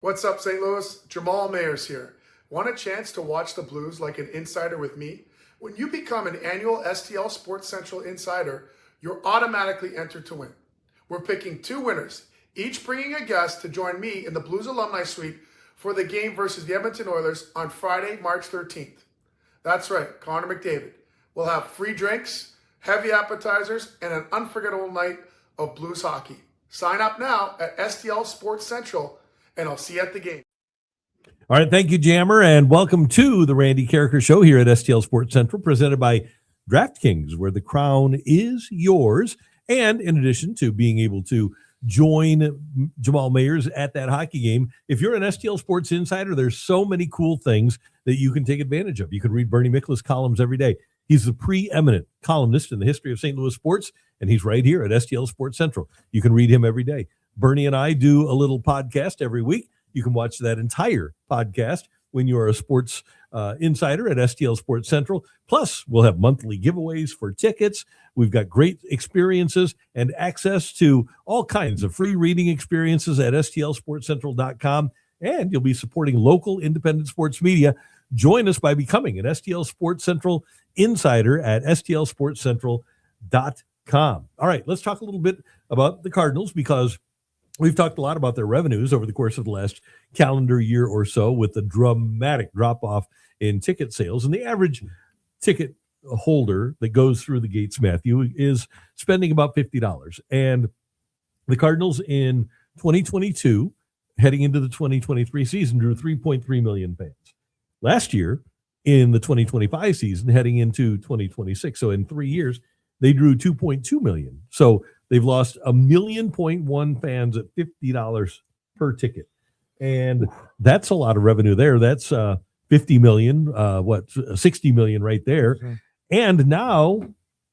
What's up, St. Louis? Jamal Mayers here. Want a chance to watch the Blues like an insider with me? When you become an annual STL Sports Central insider, you're automatically entered to win. We're picking 2 winners, each bringing a guest to join me in the Blues Alumni Suite for the game versus the Edmonton Oilers on Friday, March 13th. That's right, Connor McDavid. We'll have free drinks, heavy appetizers, and an unforgettable night of Blues hockey. Sign up now at STL Sports Central, and I'll see you at the game. All right, thank you, Jammer, and welcome to the Randy Karraker Show here at STL Sports Central, presented by DraftKings, where the crown is yours. And in addition to being able to join Jamal Mayers at that hockey game, if you're an STL Sports insider, there's so many cool things that you can take advantage of. You can read Bernie Mikla's columns every day. He's the preeminent columnist in the history of St. Louis sports, and he's right here at STL Sports Central. You can read him every day. Bernie and I do a little podcast every week. You can watch that entire podcast when you are a sports insider at STL Sports Central. Plus, we'll have monthly giveaways for tickets. We've got great experiences and access to all kinds of free reading experiences at stlsportscentral.com. And you'll be supporting local independent sports media. Join us by becoming an STL Sports Central insider at stlsportscentral.com. All right, let's talk a little bit about the Cardinals, because we've talked a lot about their revenues over the course of the last calendar year or so, with the dramatic drop-off in ticket sales. And the average ticket holder that goes through the gates, Matthew, is spending about $50. And the Cardinals in 2022, heading into the 2023 season, drew 3.3 million fans. Last year, in the 2025 season, heading into 2026, so in 3 years, they drew 2.2 million. So they've lost 1.1 million fans at $50 per ticket. And that's a lot of revenue there. That's 50 million, 60 million right there. Mm-hmm. And now,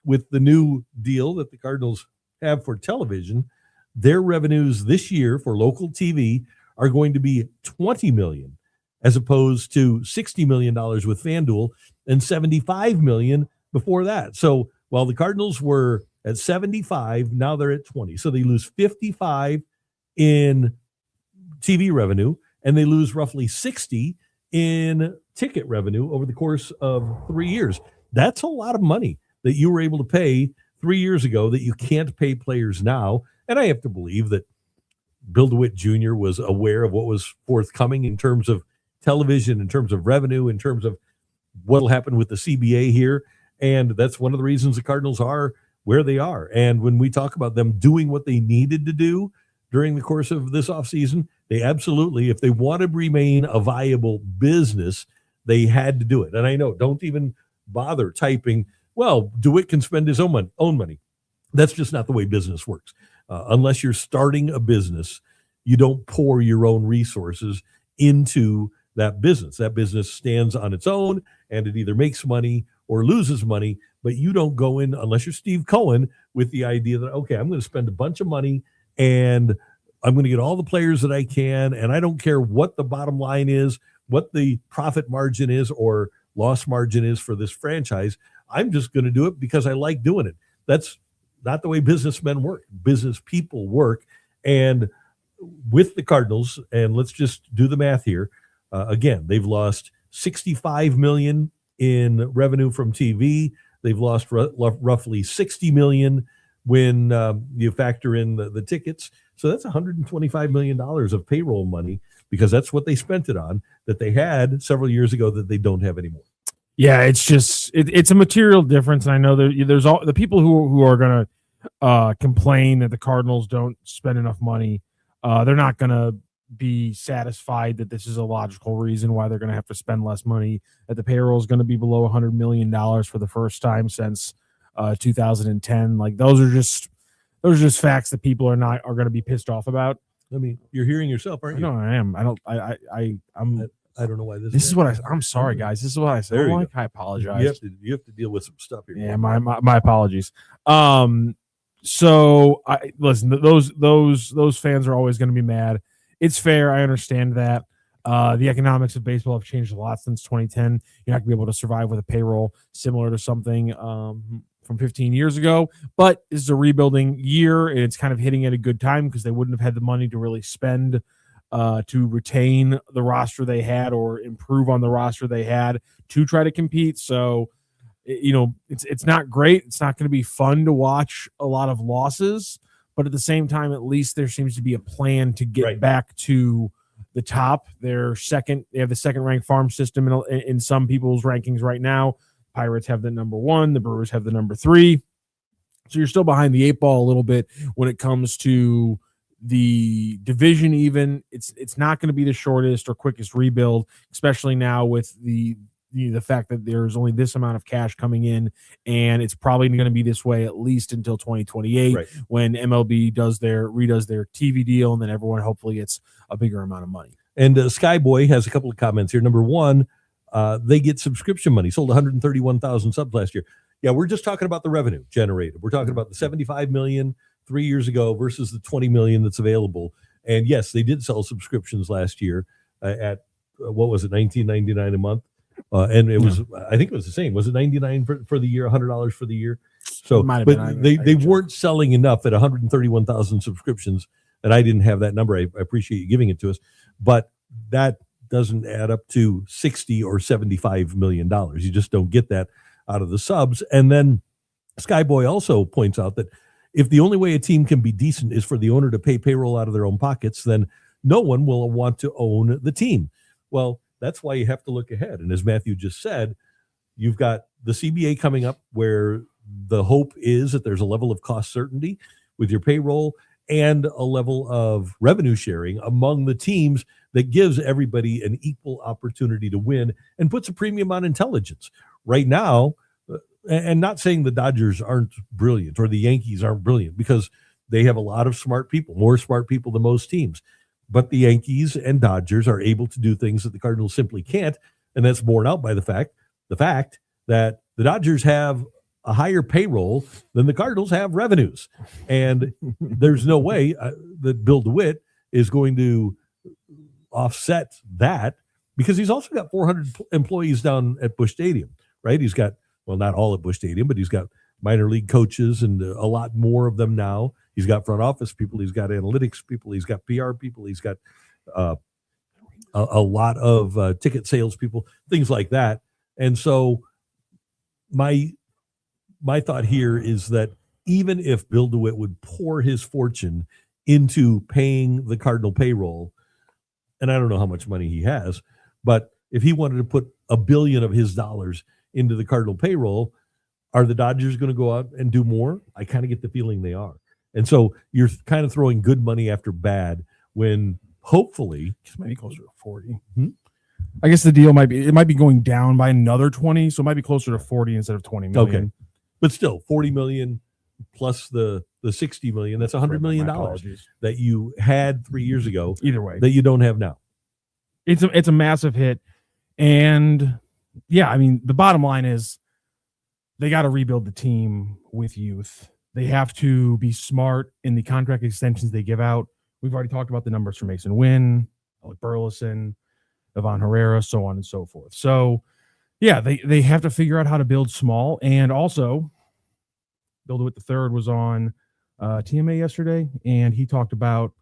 with the new deal that the Cardinals have for television, their revenues this year for local TV are going to be 20 million, as opposed to $60 million with FanDuel and 75 million before that. So while the Cardinals were at 75, now they're at 20. So they lose 55 in TV revenue, and they lose roughly 60 in ticket revenue over the course of 3 years. That's a lot of money that you were able to pay 3 years ago that you can't pay players now. And I have to believe that Bill DeWitt Jr. was aware of what was forthcoming in terms of television, in terms of revenue, in terms of what will happen with the CBA here. And that's one of the reasons the Cardinals are where they are. And when we talk about them doing what they needed to do during the course of this offseason, they absolutely, if they want to remain a viable business, they had to do it. And I know, don't even bother typing, well, DeWitt can spend his own money. That's just not the way business works. Unless you're starting a business, you don't pour your own resources into that business. That business stands on its own, and it either makes money or loses money, but you don't go in, unless you're Steve Cohen, with the idea that, okay, I'm going to spend a bunch of money and I'm going to get all the players that I can, and I don't care what the bottom line is, what the profit margin is or loss margin is for this franchise. I'm just going to do it because I like doing it. That's not the way businessmen work. Business people work. And with the Cardinals, and let's just do the math here, again, they've lost 65 million in revenue from TV. They've lost roughly 60 million when you factor in the tickets. So that's $125 million of payroll money, because that's what they spent it on, that they had several years ago that they don't have anymore. Yeah, it's just it's a material difference, and I know there's all the people who are going to complain that the Cardinals don't spend enough money. They're not going to be satisfied that this is a logical reason why they're going to have to spend less money, that the payroll is going to be below $100 million for the first time since 2010. Like, those are just facts that people are going to be pissed off about. I mean, you're hearing yourself, aren't you? No, I am. I don't know why this is what I'm sorry, guys. This is what I said. I apologize. You have to deal with some stuff here. Yeah, my apologies. So listen, those fans are always going to be mad. It's fair. I understand that. The economics of baseball have changed a lot since 2010. You're not going to be able to survive with a payroll similar to something from 15 years ago. But this is a rebuilding year, and it's kind of hitting at a good time because they wouldn't have had the money to really spend to retain the roster they had or improve on the roster they had to try to compete. So, it's not great. It's not going to be fun to watch a lot of losses, but at the same time, at least there seems to be a plan to get back to the top. They have the second ranked farm system in some people's rankings right now. Pirates have the number 1, the Brewers have the number 3. So you're still behind the 8 ball a little bit when it comes to the division. Even it's not going to be the shortest or quickest rebuild, especially now with the fact that there's only this amount of cash coming in, and it's probably going to be this way at least until 2028 when MLB redoes their TV deal, and then everyone hopefully gets a bigger amount of money. And Skyboy has a couple of comments here. Number 1, they get subscription money. Sold 131,000 subs last year. Yeah, we're just talking about the revenue generated. We're talking about the $75 million 3 years ago versus the $20 million that's available. And yes, they did sell subscriptions last year at what was it, $19.99 a month. And it was, I think it was the same. Was it $99 for the year, $100 for the year? So, but they weren't selling enough at 131,000 subscriptions, and I didn't have that number. I appreciate you giving it to us, but that doesn't add up to $60 or $75 million. You just don't get that out of the subs. And then Skyboy also points out that if the only way a team can be decent is for the owner to pay payroll out of their own pockets, then no one will want to own the team. Well, that's why you have to look ahead. And as Matthew just said, you've got the CBA coming up where the hope is that there's a level of cost certainty with your payroll and a level of revenue sharing among the teams that gives everybody an equal opportunity to win and puts a premium on intelligence. Right now, and not saying the Dodgers aren't brilliant or the Yankees aren't brilliant, because they have a lot of smart people, more smart people than most teams. But the Yankees and Dodgers are able to do things that the Cardinals simply can't, and that's borne out by the fact that the Dodgers have a higher payroll than the Cardinals have revenues. And there's no way that Bill DeWitt is going to offset that, because he's also got 400 employees down at Busch Stadium, right? He's got, well, not all at Busch Stadium, but he's got minor league coaches and a lot more of them now. He's got front office people. He's got analytics people. He's got PR people. He's got a lot of ticket sales people, things like that. And so my thought here is that even if Bill DeWitt would pour his fortune into paying the Cardinal payroll, and I don't know how much money he has, but if he wanted to put $1 billion of his dollars into the Cardinal payroll, are the Dodgers going to go out and do more? I kind of get the feeling they are. And so you're kind of throwing good money after bad when hopefully it's maybe closer to 40. I guess the deal might be going down by another 20, so it might be closer to 40 instead of 20 million. Okay. But still, 40 million plus the 60 million, that's $100 million that you had 3 years ago. Either way, that you don't have now. It's a massive hit. And yeah, I mean, the bottom line is they got to rebuild the team with youth. They have to be smart in the contract extensions they give out. We've already talked about the numbers for Mason Wynn, Alec Burleson, Ivan Herrera, so on and so forth. So, yeah, they have to figure out how to build small. And also, Bill DeWitt III was on TMA yesterday, and he talked about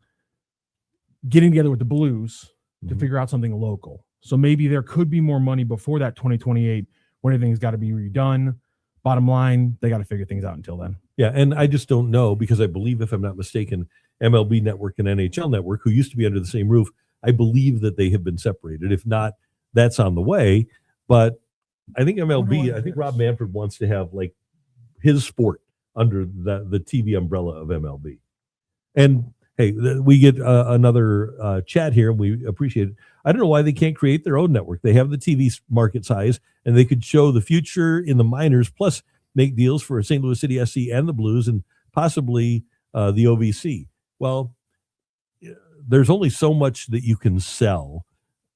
getting together with the Blues to figure out something local. So maybe there could be more money before that 2028 when everything's got to be redone. Bottom line, they got to figure things out until then. Yeah, and I just don't know, because I believe, if I'm not mistaken, MLB Network and NHL Network, who used to be under the same roof, I believe that they have been separated. If not, that's on the way. But I think MLB, I think Rob Manfred wants to have like his sport under the TV umbrella of MLB. And hey, we get another chat here, and we appreciate it. I don't know why they can't create their own network. They have the TV market size, and they could show the future in the minors, plus make deals for St. Louis City SC and the Blues, and possibly the OVC. Well, there's only so much that you can sell.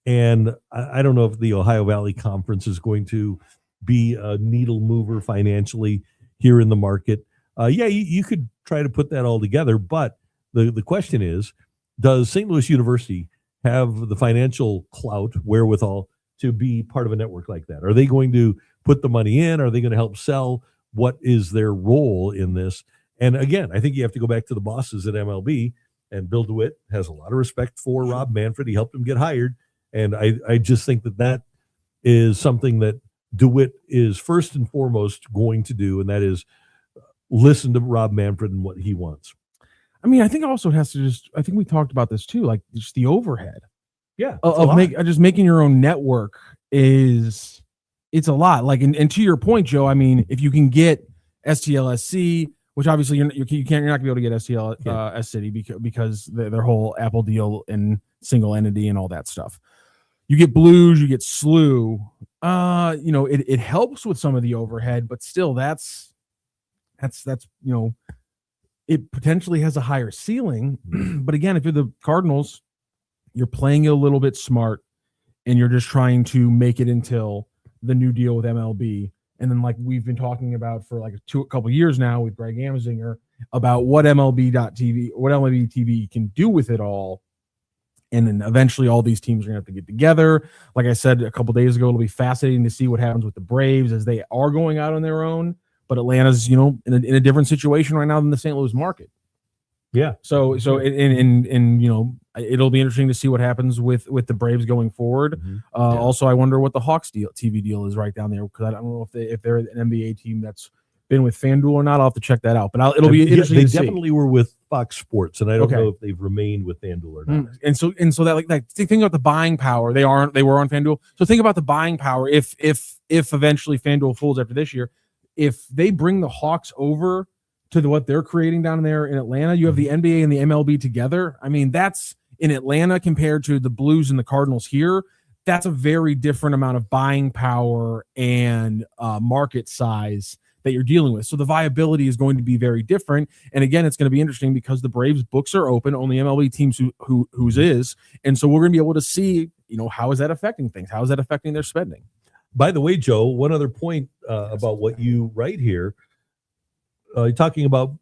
And I don't know if the Ohio Valley Conference is going to be a needle mover financially here in the market. Yeah, you could try to put that all together, but the question is, does St. Louis University have the financial clout, wherewithal, to be part of a network like that? Are they going to put the money in? Are they going to help sell? What is their role in this? And again, I think you have to go back to the bosses at MLB And Bill DeWitt has a lot of respect for Rob Manfred. He helped him get hired. And I just think that is something that DeWitt is first and foremost going to do, and that is listen to Rob Manfred and what he wants. I mean, I think also it has to I think we talked about this too, like just the overhead. Yeah. Just making your own network it's a lot. Like, and to your point, Joe, I mean, if you can get STLSC, which obviously you're not gonna be able to get STL City because their whole Apple deal and single entity and all that stuff. You get Blues, you get SLU. It helps with some of the overhead, but still, that's it potentially has a higher ceiling. But again, if you're the Cardinals, you're playing it a little bit smart, and you're just trying to make it until the new deal with MLB. And then, like we've been talking about for like a couple years now with Greg Amsinger about what MLB TV can do with it all. And then eventually all these teams are going to have to get together. Like I said a couple days ago, it'll be fascinating to see what happens with the Braves as they are going out on their own. But Atlanta's, in a different situation right now than the St. Louis market. Yeah. So it'll be interesting to see what happens with the Braves going forward. Mm-hmm. Also, I wonder what the Hawks TV deal is right down there, because I don't know if they're an NBA team that's been with FanDuel or not. I'll have to check that out. But it'll be interesting. They to see. definitely were with Fox Sports, and I don't know if they've remained with FanDuel or not. And so that think about the buying power. They were on FanDuel. So think about the buying power. If eventually FanDuel folds after this year, if they bring the Hawks over to what they're creating down there in Atlanta, you have the NBA and the MLB together. I mean, that's in Atlanta compared to the Blues and the Cardinals here. That's a very different amount of buying power and market size that you're dealing with. So the viability is going to be very different. And again, it's going to be interesting because the Braves books are open, only MLB teams whose is. And so we're going to be able to see, how is that affecting things? How is that affecting their spending? By the way, Joe, one other point about what you write here, talking about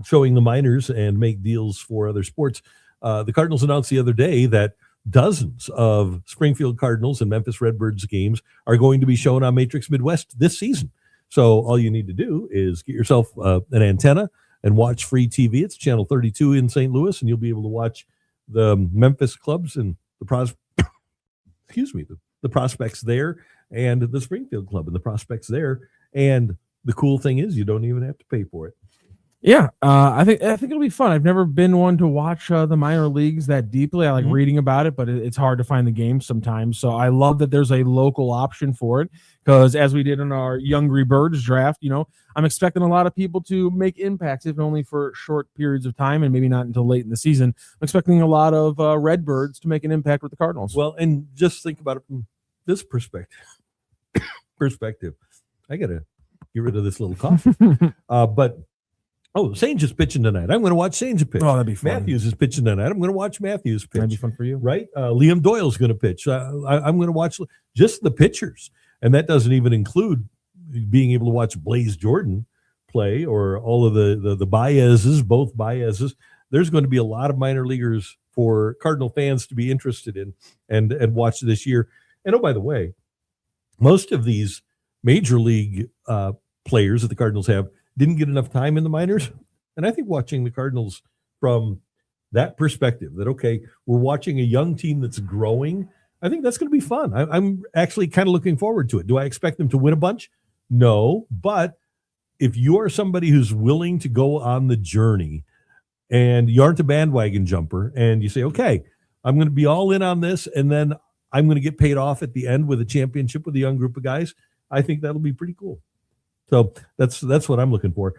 showing the minors and make deals for other sports. The Cardinals announced the other day that dozens of Springfield Cardinals and Memphis Redbirds games are going to be shown on Matrix Midwest this season. So all you need to do is get yourself an antenna and watch free TV. It's channel 32 in St. Louis, and you'll be able to watch the Memphis clubs and the prospects there, and the Springfield club and the prospects there. And the cool thing is you don't even have to pay for it. Yeah, I think it'll be fun. I've never been one to watch the minor leagues that deeply. I like reading about it, but it's hard to find the games sometimes. So I love that there's a local option for it, because as we did in our Youngry Birds draft, I'm expecting a lot of people to make impacts, if only for short periods of time and maybe not until late in the season. I'm expecting a lot of Redbirds to make an impact with the Cardinals. Well, and just think about it from this perspective. I got to get rid of this little cough. Sainz is pitching tonight. I'm going to watch Sainz pitch. Oh, that'd be fun. Matthews is pitching tonight. I'm going to watch Matthews pitch. That'd be fun for you. Right? Liam Doyle's going to pitch. I'm going to watch just the pitchers. And that doesn't even include being able to watch Blaze Jordan play or all of the Baez's, both Baez's. There's going to be a lot of minor leaguers for Cardinal fans to be interested in and watch this year. And, oh, by the way, most of these major league players that the Cardinals have didn't get enough time in the minors. And I think watching the Cardinals from that perspective, that, okay, we're watching a young team that's growing, I think that's going to be fun. I'm actually kind of looking forward to it. Do I expect them to win a bunch? No. But if you are somebody who's willing to go on the journey and you aren't a bandwagon jumper and you say, okay, I'm going to be all in on this, and then I'm going to get paid off at the end with a championship with a young group of guys, I think that'll be pretty cool. So that's what I'm looking for.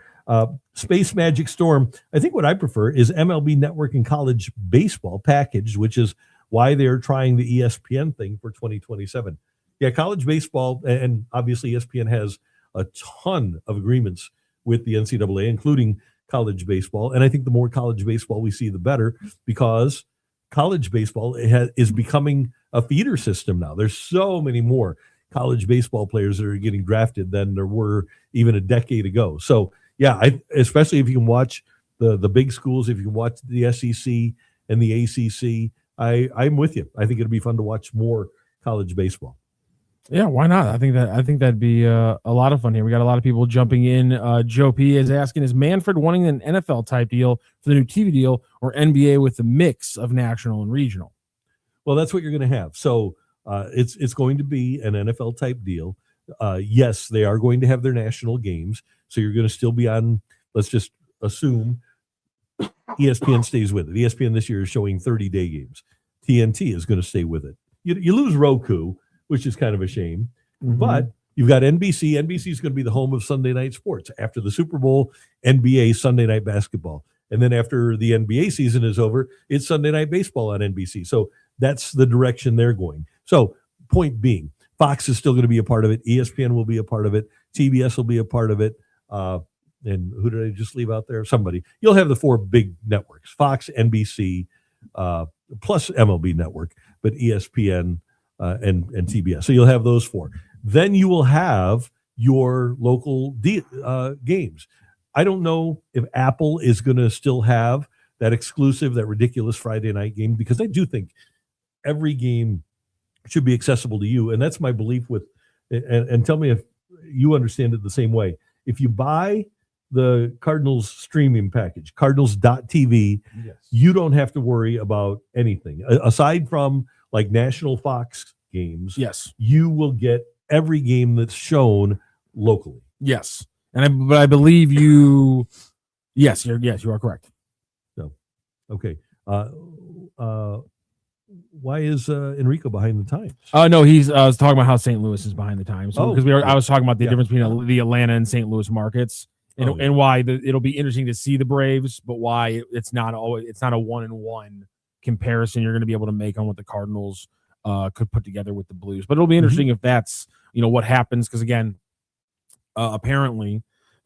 Space Magic Storm. I think what I prefer is MLB Network and college baseball packaged, which is why they're trying the ESPN thing for 2027. Yeah, college baseball, and obviously ESPN has a ton of agreements with the NCAA, including college baseball. And I think the more college baseball we see, the better, because college baseball is becoming a feeder system now. There's so many more college baseball players that are getting drafted than there were even a decade ago. So, yeah, especially if you can watch the big schools, if you can watch the SEC and the ACC, I'm with you. I think it'll be fun to watch more college baseball. Yeah, why not? I think that'd be a lot of fun here. We got a lot of people jumping in. Joe P is asking, is Manfred wanting an NFL type deal for the new TV deal or NBA with a mix of national and regional? Well, that's what you're going to have. So it's going to be an NFL type deal. Yes, they are going to have their national games. So you're going to still be on, let's just assume ESPN stays with it. ESPN this year is showing 30-day games. TNT is going to stay with it. You lose Roku, which is kind of a shame. Mhm. But you've got NBC. NBC is going to be the home of Sunday night sports. After the Super Bowl, NBA, Sunday night basketball. And then after the NBA season is over, it's Sunday night baseball on NBC. So that's the direction they're going. So point being, Fox is still going to be a part of it. ESPN will be a part of it. TBS will be a part of it. And who did I just leave out there? Somebody. You'll have the four big networks, Fox, NBC, plus MLB Network, but ESPN and TBS. So you'll have those four. Then you will have your local games. I don't know if Apple is going to still have that exclusive, that ridiculous Friday night game, because I do think every game should be accessible to you. And that's my belief with, and tell me if you understand it the same way. If you buy the Cardinals streaming package, Cardinals.tv, Yes. you don't have to worry about anything. Aside from like national Fox games, Yes. you will get every game that's shown locally. Yes. But I believe you. Yes, you are correct. Okay. Why is Enrico behind the times? No, he's talking about how St. Louis is behind the times. So because I was talking about the Yeah. difference between the Atlanta and St. Louis markets, and why it'll be interesting to see the Braves, but why it's not a 1-on-1 comparison you're going to be able to make on what the Cardinals could put together with the Blues. But it'll be interesting if that's what happens, because again, apparently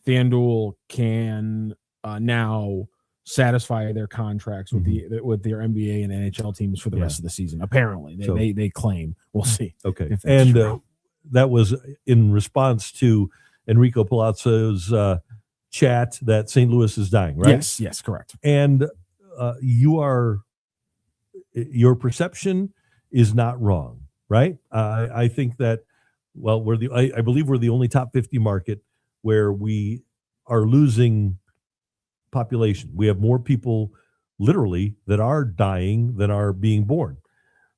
FanDuel can now satisfy their contracts with with their NBA and NHL teams for the rest of the season. Apparently, they claim. We'll see. Okay, and that was in response to Enrico Palazzo's chat that St. Louis is dying, right? Yes, correct. And your perception is not wrong, right? I think that I believe we're the only top 50 market where we are losing population. We have more people literally that are dying than are being born.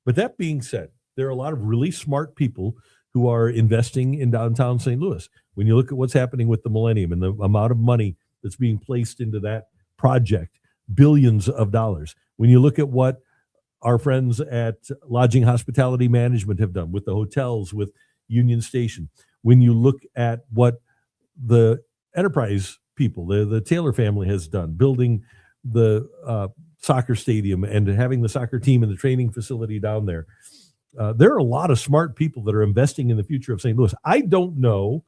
But that being said, there are a lot of really smart people who are investing in downtown St. Louis. When you look at what's happening with the Millennium and the amount of money that's being placed into that project, billions of dollars. When you look at what our friends at Lodging Hospitality Management have done with the hotels, with Union Station, when you look at what the enterprise people, the Taylor family has done, building the soccer stadium and having the soccer team and the training facility down there. There are a lot of smart people that are investing in the future of St. Louis. I don't know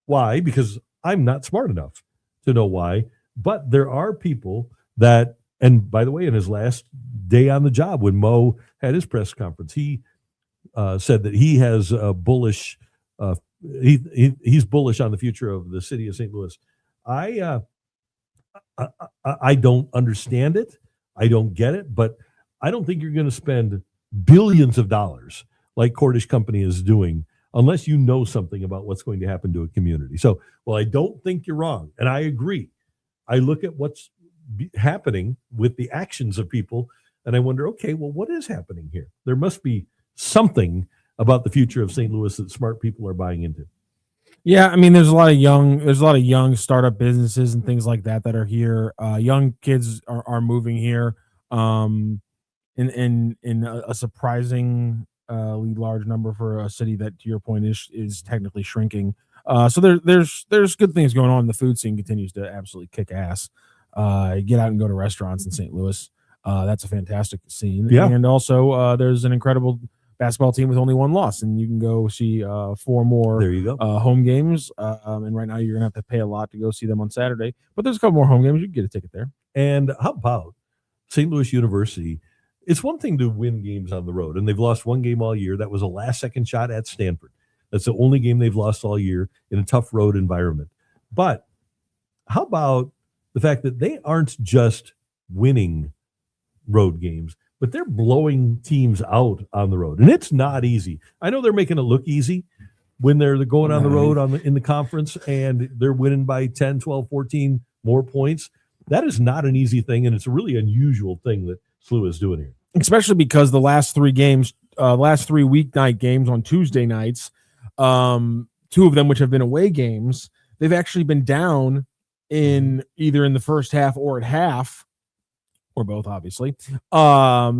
why, because I'm not smart enough to know why, but there are people that, and by the way, in his last day on the job, when Mo had his press conference, he said that he has a bullish, he's bullish on the future of the city of St. Louis. I don't understand it. I don't get it, but I don't think you're going to spend billions of dollars like Cordish Company is doing unless you know something about what's going to happen to a community. So, I don't think you're wrong. And I agree. I look at what's happening with the actions of people and I wonder, okay, what is happening here? There must be something about the future of St. Louis that smart people are buying into. Yeah, I mean, there's a lot of young startup businesses and things like that are here. Young kids are moving here, in a surprisingly large number for a city that, to your point, is technically shrinking. So there's good things going on. The food scene continues to absolutely kick ass. Get out and go to restaurants in St. Louis. That's a fantastic scene. Yeah. And also there's an incredible basketball team with only one loss, and you can go see 4 more There you go. home games. And right now you're gonna have to pay a lot to go see them on Saturday, but there's a couple more home games. You can get a ticket there. And how about St. Louis University? It's one thing to win games on the road, and they've lost one game all year. That was a last-second shot at Stanford. That's the only game they've lost all year in a tough road environment. But how about the fact that they aren't just winning road games, but they're blowing teams out on the road, and it's not easy. I know they're making it look easy when they're going on the road in the conference and they're winning by 10, 12, 14 more points. That is not an easy thing, and it's a really unusual thing that SLU is doing here. Especially because the last three weeknight games on Tuesday nights, two of them which have been away games, they've actually been down in either in the first half or at half, or both, obviously. Duquesne,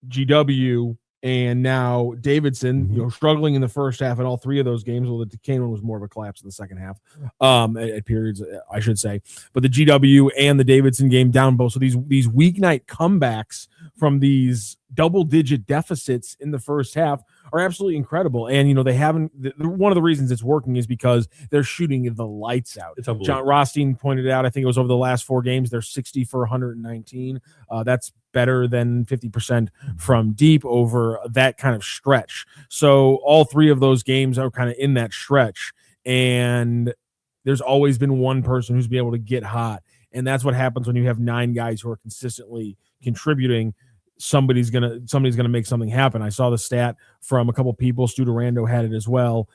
GW, and now Davidson, struggling in the first half in all three of those games. Well, the Duquesne one was more of a collapse in the second half, at periods, I should say. But the GW and the Davidson game down both. So these weeknight comebacks from these double-digit deficits in the first half are absolutely incredible. And, they haven't – one of the reasons it's working is because they're shooting the lights out. It's unbelievable. John Rothstein pointed out, I think it was over the last 4 games, they're 60 for 119. That's better than 50% from deep over that kind of stretch. So all 3 of those games are kind of in that stretch. And there's always been one person who's been able to get hot. And that's what happens when you have 9 guys who are consistently contributing. Somebody's gonna make something happen. I saw the stat from a couple people. Stu Durando had it as well.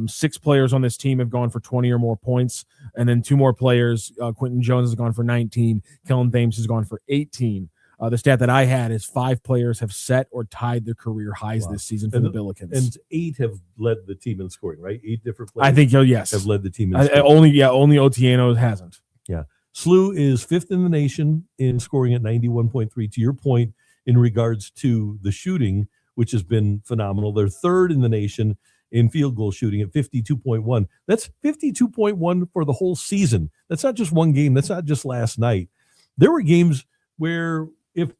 6 players on this team have gone for 20 or more points, and then 2 more players. Quentin Jones has gone for 19. Kellen Thames has gone for 18. The stat that I had is 5 players have set or tied their career highs this season for the Billikens, and 8 have led the team in scoring. Right, 8 different players. I think yes have led the team in scoring. Only Otieno hasn't. Yeah, SLU is 5th in the nation in scoring at 91.3. To your point, in regards to the shooting, which has been phenomenal. They're 3rd in the nation in field goal shooting at 52.1. That's 52.1 for the whole season. That's not just one game. That's not just last night. There were games where if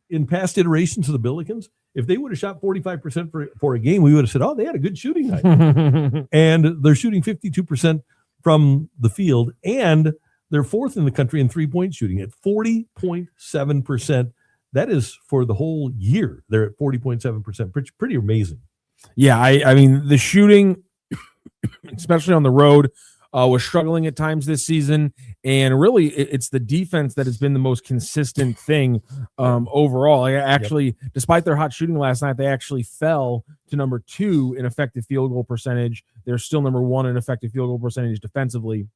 in past iterations of the Billikens, if they would have shot 45% for a game, we would have said, oh, they had a good shooting night. And they're shooting 52% from the field, and they're 4th in the country in three-point shooting at 40.7%. That is for the whole year. They're at 40.7%. Pretty amazing. Yeah, I mean, the shooting, especially on the road, was struggling at times this season. And really, it's the defense that has been the most consistent thing overall. Despite their hot shooting last night, they actually fell to number 2 in effective field goal percentage. They're still number 1 in effective field goal percentage defensively.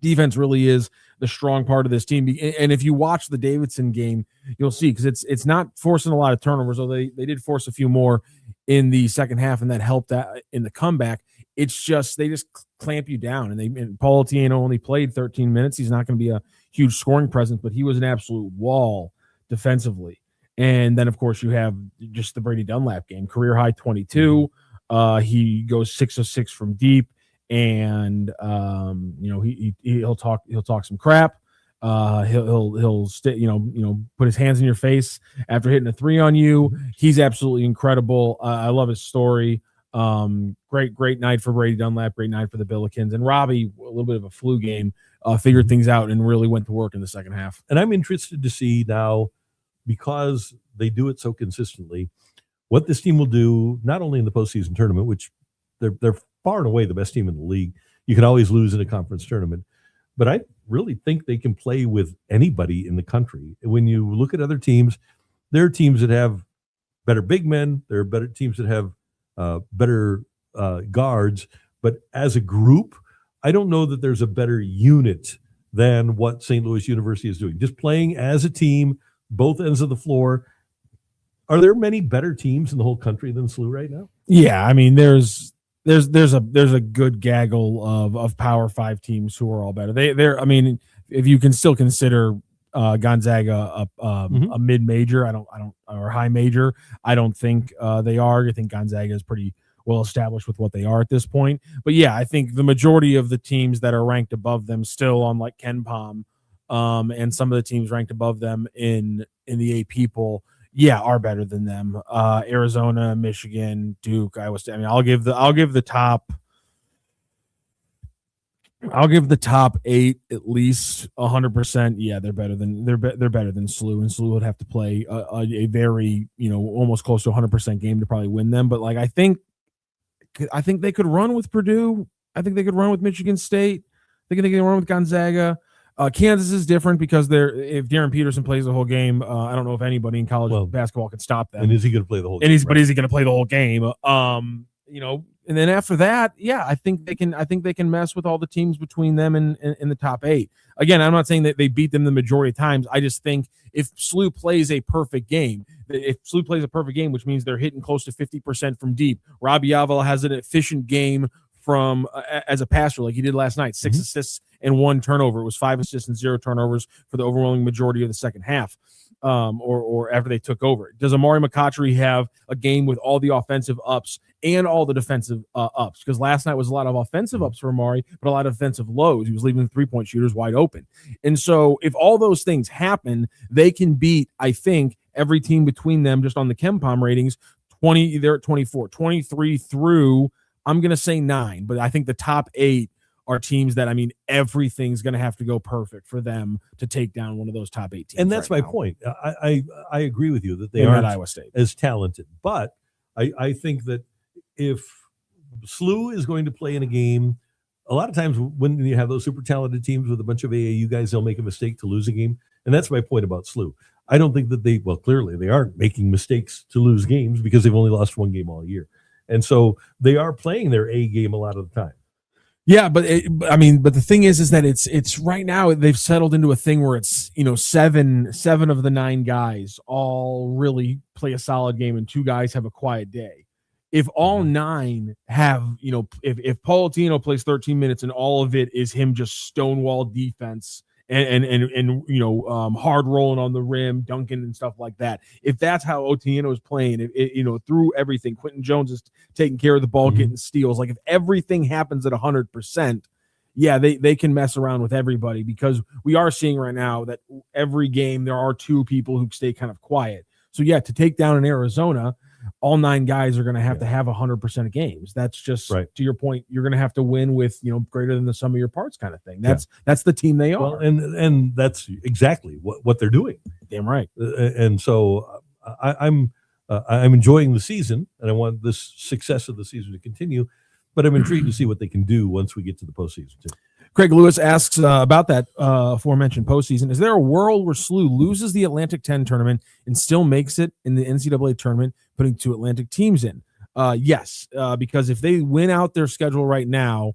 Defense really is the strong part of this team. And if you watch the Davidson game, you'll see, because it's not forcing a lot of turnovers, though they did force a few more in the second half, and that helped that in the comeback. It's just they just clamp you down. And Paul Otieno only played 13 minutes. He's not going to be a huge scoring presence, but he was an absolute wall defensively. And then, of course, you have just the Brady Dunlap game, career high 22. He goes 6 of 6 from deep. And he'll talk some crap. He'll put his hands in your face after hitting a 3 on you. He's absolutely incredible. I love his story. Great night for Brady Dunlap. Great night for the Billikens. And Robbie, a little bit of a flu game, figured things out and really went to work in the second half. And I'm interested to see now, because they do it so consistently, what this team will do, not only in the postseason tournament, which they're far and away the best team in the league. You can always lose in a conference tournament, but I really think they can play with anybody in the country. When you look at other teams, there are teams that have better big men. There are better teams that have better guards. But as a group, I don't know that there's a better unit than what St. Louis University is doing. Just playing as a team, both ends of the floor. Are there many better teams in the whole country than SLU right now? Yeah, I mean, there's a good gaggle of Power 5 teams who are all better. They're I mean, if you can still consider Gonzaga a mid major, I don't or high major. I don't think they are. I think Gonzaga is pretty well established with what they are at this point. But yeah, I think the majority of the teams that are ranked above them still on like Ken Pom, and some of the teams ranked above them in the AP poll, are better than them. Arizona, Michigan, Duke, Iowa State. I mean, I'll give the top 8 at least 100%. Yeah, they're better than SLU, and SLU would have to play a very, almost close to 100% game to probably win them. But like, I think they could run with Purdue. I think they could run with Michigan State. I think they can run with Gonzaga. Kansas is different because if Darren Peterson plays the whole game, I don't know if anybody in college basketball can stop them. And is he going to play the whole game? But is he going to play the whole game? And then after that, I think they can mess with all the teams between them and in the top 8. Again, I'm not saying that they beat them the majority of times. I just think if SLU plays a perfect game, which means they're hitting close to 50% from deep, Robbie Avila has an efficient game from as a passer like he did last night, 6 assists and 1 turnover. It was 5 assists and 0 turnovers for the overwhelming majority of the second half. Or after they took over. Does Amari McCautry have a game with all the offensive ups and all the defensive ups? Because last night was a lot of offensive ups for Amari, but a lot of defensive lows. He was leaving the three-point shooters wide open. And so if all those things happen, they can beat, I think, every team between them just on the KenPom ratings. 20, they're at 24, 23 through, I'm going to say 9, but I think the top 8 are teams that, everything's going to have to go perfect for them to take down one of those top 8 teams. And that's my point. I agree with you that they aren't Iowa State as talented. But I think that if SLU is going to play in a game, a lot of times when you have those super talented teams with a bunch of AAU guys, they'll make a mistake to lose a game. And that's my point about SLU. I don't think that clearly they aren't making mistakes to lose games because they've only lost 1 game all year. And so they are playing their A game a lot of the time. Yeah, but the thing is that it's right now they've settled into a thing where it's 7 of the 9 guys all really play a solid game and 2 guys have a quiet day. If all 9 have if Paul Tino plays 13 minutes and all of it is him just stonewall defense and hard rolling on the rim, dunking and stuff like that. If that's how Otieno is playing, through everything, Quentin Jones is taking care of the ball, getting steals. Like if everything happens at 100%, they can mess around with everybody because we are seeing right now that every game there are 2 people who stay kind of quiet. So to take down in Arizona, all 9 guys are going to have 100% of games. That's just right. To your point. You're going to have to win with greater than the sum of your parts kind of thing. That's the team they are. Well, and that's exactly what they're doing. Damn right. And so I'm enjoying the season, and I want this success of the season to continue. But I'm intrigued to see what they can do once we get to the postseason too. Craig Lewis asks about that aforementioned postseason. Is there a world where SLU loses the Atlantic 10 tournament and still makes it in the NCAA tournament, putting 2 Atlantic teams in? Yes, because if they win out their schedule right now,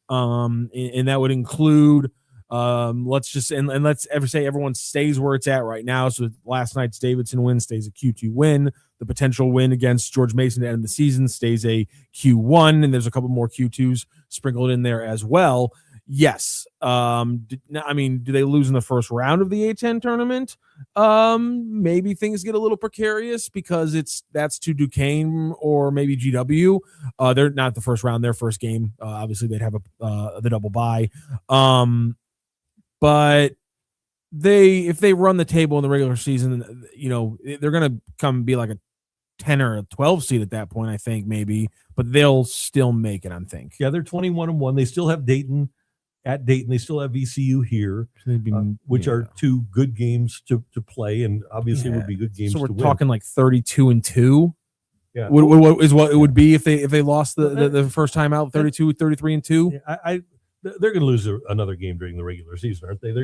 and that would include, let's say everyone stays where it's at right now. So last night's Davidson win stays a Q2 win. The potential win against George Mason at the end of the season stays a Q1, and there's a couple more Q2s sprinkled in there as well. Yes. Do they lose in the first round of the A10 tournament? Maybe things get a little precarious because that's to Duquesne or maybe GW. They're not the first round, their first game. Obviously they'd have the double bye. But if they run the table in the regular season, they're going to come be like a 10 or a 12 seed at that point, I think maybe, but they'll still make it, I think. Yeah, they're 21-1. They still have Dayton. At Dayton, they still have VCU here, which are 2 good games to play, and obviously would be good games. So we're to talking win. like 32-2. Yeah, what it would be if they lost the first time out, 32, 33-2. Yeah, they're going to lose another game during the regular season, aren't they?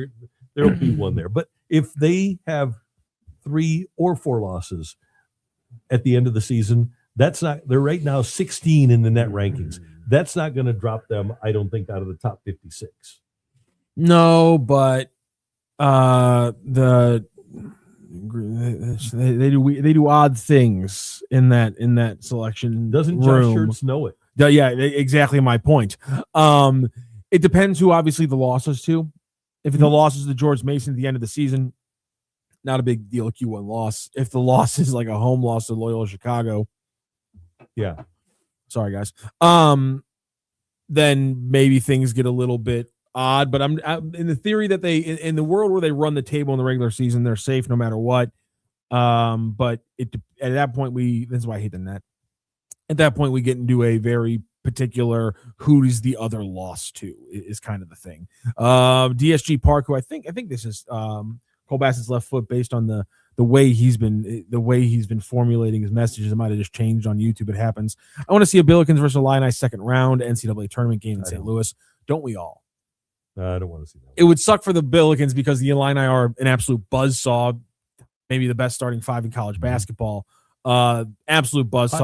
There'll be one there, but if they have 3 or 4 losses at the end of the season, that's not. They're right now 16 in the net rankings. That's not going to drop them, I don't think, out of the top 56. No, but they do odd things in that selection. Doesn't room. Josh Schertz know it? Yeah, exactly my point. It depends who obviously the losses to. If the losses to George Mason at the end of the season, not a big deal. Q1 loss. If the loss is like a home loss to Loyola Chicago, yeah. Sorry, guys. Then maybe things get a little bit odd. But I'm in the theory that in the world where they run the table in the regular season, they're safe no matter what. But at that point, that's why I hate the net. At that point, we get into a very particular who is the other loss to is kind of the thing. DSG Park, who I think this is Cole Bassett's left foot based on the way he's been formulating his messages. It might have just changed on YouTube. It happens. I want to see a Billikens versus Illini second round NCAA tournament game in St. Louis. Don't we all? I don't want to see that. It would suck for the Billikens because the Illini are an absolute buzzsaw, maybe the best starting five in college basketball. Absolute buzzsaw.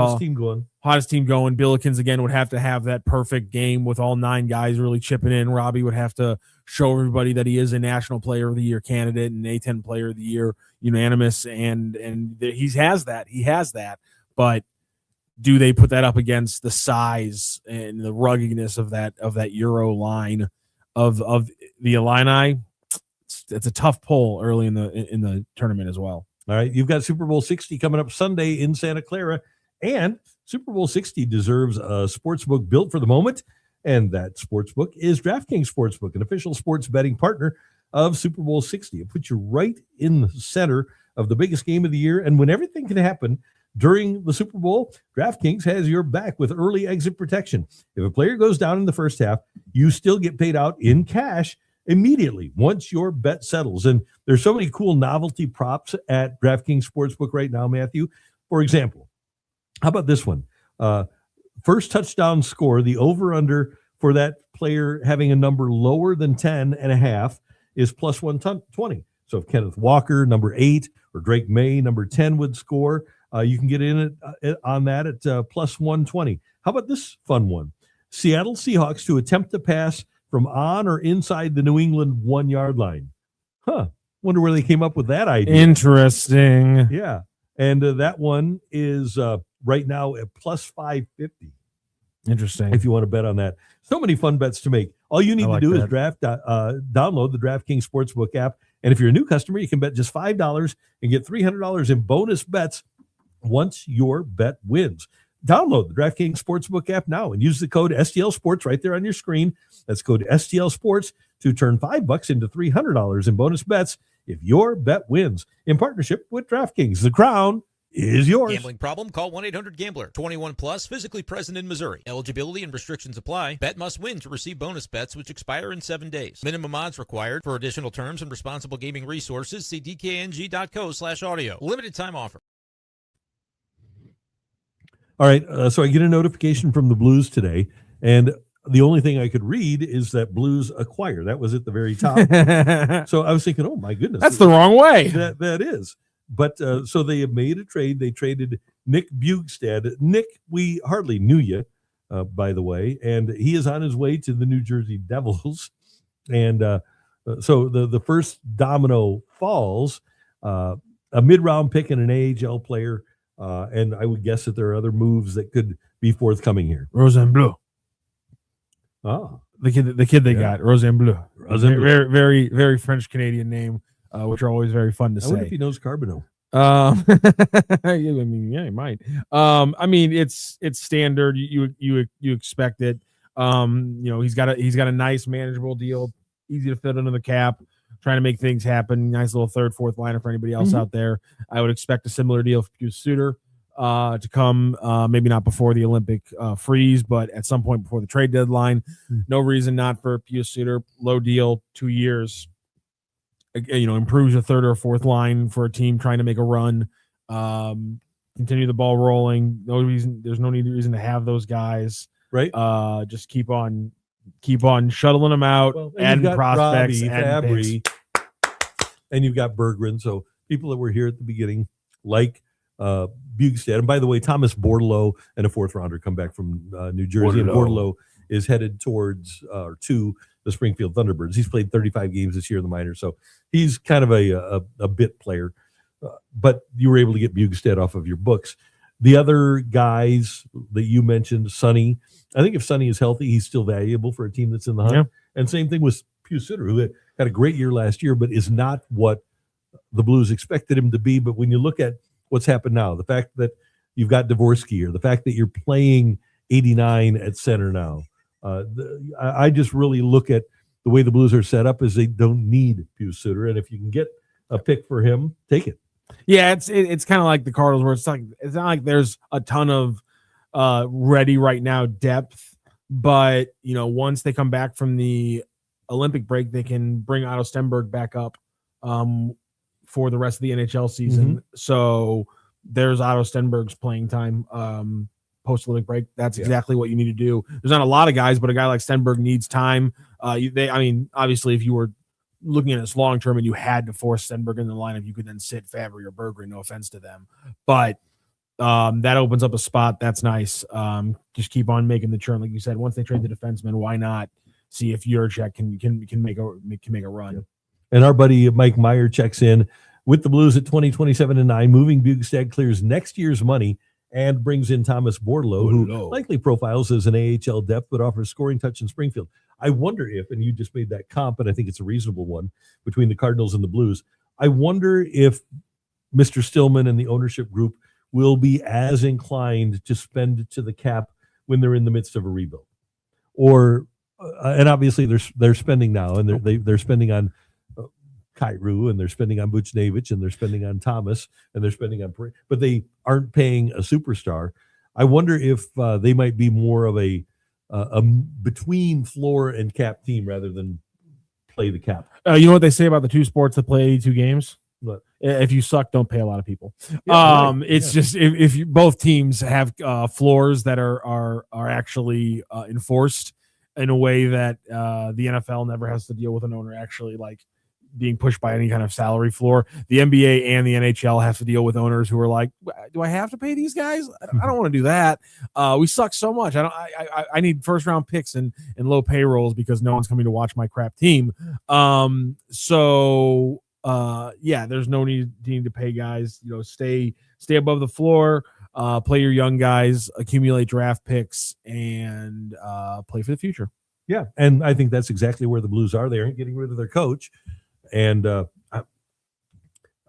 Hottest team going. Billikens, again, would have to have that perfect game with all 9 guys really chipping in. Robbie would have to show everybody that he is a National Player of the Year candidate and A10 Player of the Year unanimous, and he has that. He has that. But do they put that up against the size and the ruggedness of that Euro line of the Illini? It's a tough pull early in the tournament as well. All right, you've got Super Bowl 60 coming up Sunday in Santa Clara, and Super Bowl 60 deserves a sportsbook built for the moment, and that sportsbook is DraftKings Sportsbook, an official sports betting partner of Super Bowl 60. It puts you right in the center of the biggest game of the year, and when everything can happen during the Super Bowl, DraftKings has your back with early exit protection. If a player goes down in the first half, you still get paid out in cash immediately once your bet settles. And there's so many cool novelty props at DraftKings Sportsbook right now, Matthew. For example, how about this one? First touchdown score, the over-under for that player having a number lower than 10.5 is plus 120. So if Kenneth Walker, number 8, or Drake May, number 10, would score, you can get in on that at plus 120. How about this fun one? Seattle Seahawks to attempt to pass from on or inside the New England 1-yard line. Wonder where they came up with that idea. Interesting. Yeah. And that one is right now at plus 550. Interesting. If you want to bet on that. So many fun bets to make. All you need to do is download the DraftKings Sportsbook app. And if you're a new customer, you can bet just $5 and get $300 in bonus bets once your bet wins. Download the DraftKings Sportsbook app now and use the code STL Sports right there on your screen. That's code STL Sports to turn $5 into $300 in bonus bets if your bet wins. In partnership with DraftKings, the crown is yours. Gambling problem? Call 1-800-GAMBLER. 21 plus, physically present in Missouri. Eligibility and restrictions apply. Bet must win to receive bonus bets, which expire in 7 days. Minimum odds required. For additional terms and responsible gaming resources, see dkng.co/audio. Limited time offer. All right, so I get a notification from the Blues today, and the only thing I could read is that Blues acquire. That was at the very top. So I was thinking, oh, my goodness. That's the wrong way. That is. But so they have made a trade. They traded Nick Bugstad. Nick, we hardly knew you, by the way, and he is on his way to the New Jersey Devils. And so the first domino falls, a mid-round pick and an AHL player. And I would guess that there are other moves that could be forthcoming here. Rose and Bleu. Oh, the kid they got, Rose and Bleu. Bleu. Very, very French Canadian name, which are always very fun to say. I wonder if he knows Carbonneau. I mean, yeah, he might. I mean, it's standard. You expect it. He's got a nice, manageable deal, easy to fit under the cap. Trying to make things happen. Nice little third, fourth liner for anybody else out there. I would expect a similar deal for Pius Suter to come, maybe not before the Olympic freeze, but at some point before the trade deadline. No reason not for Pius Suter. Low deal, 2 years. Improves your third or fourth line for a team trying to make a run. Continue the ball rolling. No reason. There's no reason to have those guys. Right. Just keep on shuttling them out, and prospects, Robbie, and Fabry, and you've got Berggren. So people that were here at the beginning, like Bugstad. And by the way, Thomas Bordelot and a fourth rounder come back from New Jersey. And Bordelot is headed towards to the Springfield Thunderbirds. He's played 35 games this year in the minors, so he's kind of a bit player. But you were able to get Bugstad off of your books. The other guys that you mentioned, Sonny, I think if Sonny is healthy, he's still valuable for a team that's in the hunt. Yeah. And same thing with Pius Suter, who had a great year last year, but is not what the Blues expected him to be. But when you look at what's happened now, the fact that you've got Dvorsky, or the fact that you're playing 89 at center now, I just really look at the way the Blues are set up as they don't need Pius Suter. And if you can get a pick for him, take it. Yeah, it's kind of like the Cardinals, where it's not like there's a ton of ready right now depth, but once they come back from the Olympic break, they can bring Otto Stenberg back up for the rest of the NHL season. So there's Otto Stenberg's playing time. post-Olympic break. That's exactly what you need to do. There's not a lot of guys, but a guy like Stenberg needs time. Obviously, if you were looking at this long term and you had to force Stenberg in the lineup, you could then sit Fabry or Bergeron. No offense to them, but that opens up a spot. That's nice. Just keep on making the churn, like you said. Once they trade the defenseman, why not see if Juracek can make a run? And our buddy Mike Meyer checks in with the Blues at 20-27-9. Moving Bugstad clears next year's money and brings in Thomas Bordelot, who likely profiles as an AHL depth but offers scoring touch in Springfield. I wonder if, and you just made that comp, and I think it's a reasonable one between the Cardinals and the Blues. I wonder if Mr. Stillman and the ownership group will be as inclined to spend to the cap when they're in the midst of a rebuild, or and obviously they're spending now, and they're spending on Kyrou, and they're spending on Buchnevich, and they're spending on Thomas, and they're spending on, but they aren't paying a superstar. I wonder if they might be more of a between floor and cap team rather than play the cap. You know what they say about the two sports that play 82 games? What? If you suck, don't pay a lot of people. It's just if you, both teams have floors that are actually enforced in a way that the NFL never has to deal with an owner actually like being pushed by any kind of salary floor. The NBA and the NHL have to deal with owners who are like, do I have to pay these guys? I don't want to do that. We suck so much. I need first round picks and low payrolls because no one's coming to watch my crap team. There's no need to pay guys, stay above the floor, play your young guys, accumulate draft picks, and play for the future. Yeah. And I think that's exactly where the Blues are. They aren't getting rid of their coach. And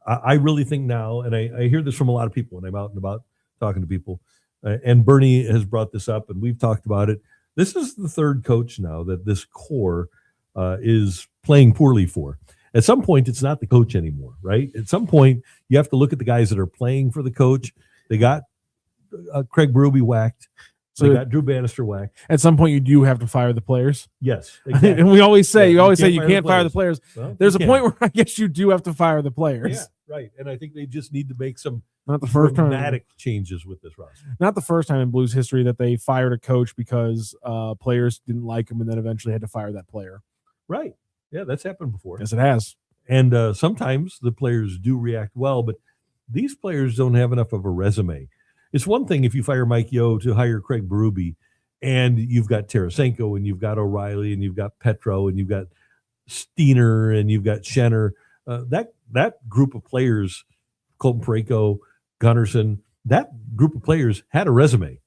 I really think now, and I hear this from a lot of people when I'm out and about talking to people, and Bernie has brought this up, and we've talked about it. This is the third coach now that this core is playing poorly for. At some point, it's not the coach anymore, right? At some point, you have to look at the guys that are playing for the coach. They got Craig Berube whacked. So they got Drew Bannister whacked. At some point, you do have to fire the players. Yes, exactly. And we always say, you can't fire the players. Well, there's a point where I guess you do have to fire the players. Yeah, right. And I think they just need to make some not the first dramatic changes with this roster. Not the first time in Blues history that they fired a coach because players didn't like him and then eventually had to fire that player. Right. Yeah, that's happened before. Yes, it has. And sometimes the players do react well, but these players don't have enough of a resume. It's one thing if you fire Mike Yeo to hire Craig Berube, and you've got Tarasenko, and you've got O'Reilly, and you've got Petro, and you've got Steiner, and you've got Schenner. That group of players, Colton Parayko, Gunnarsson, that group of players had a resume.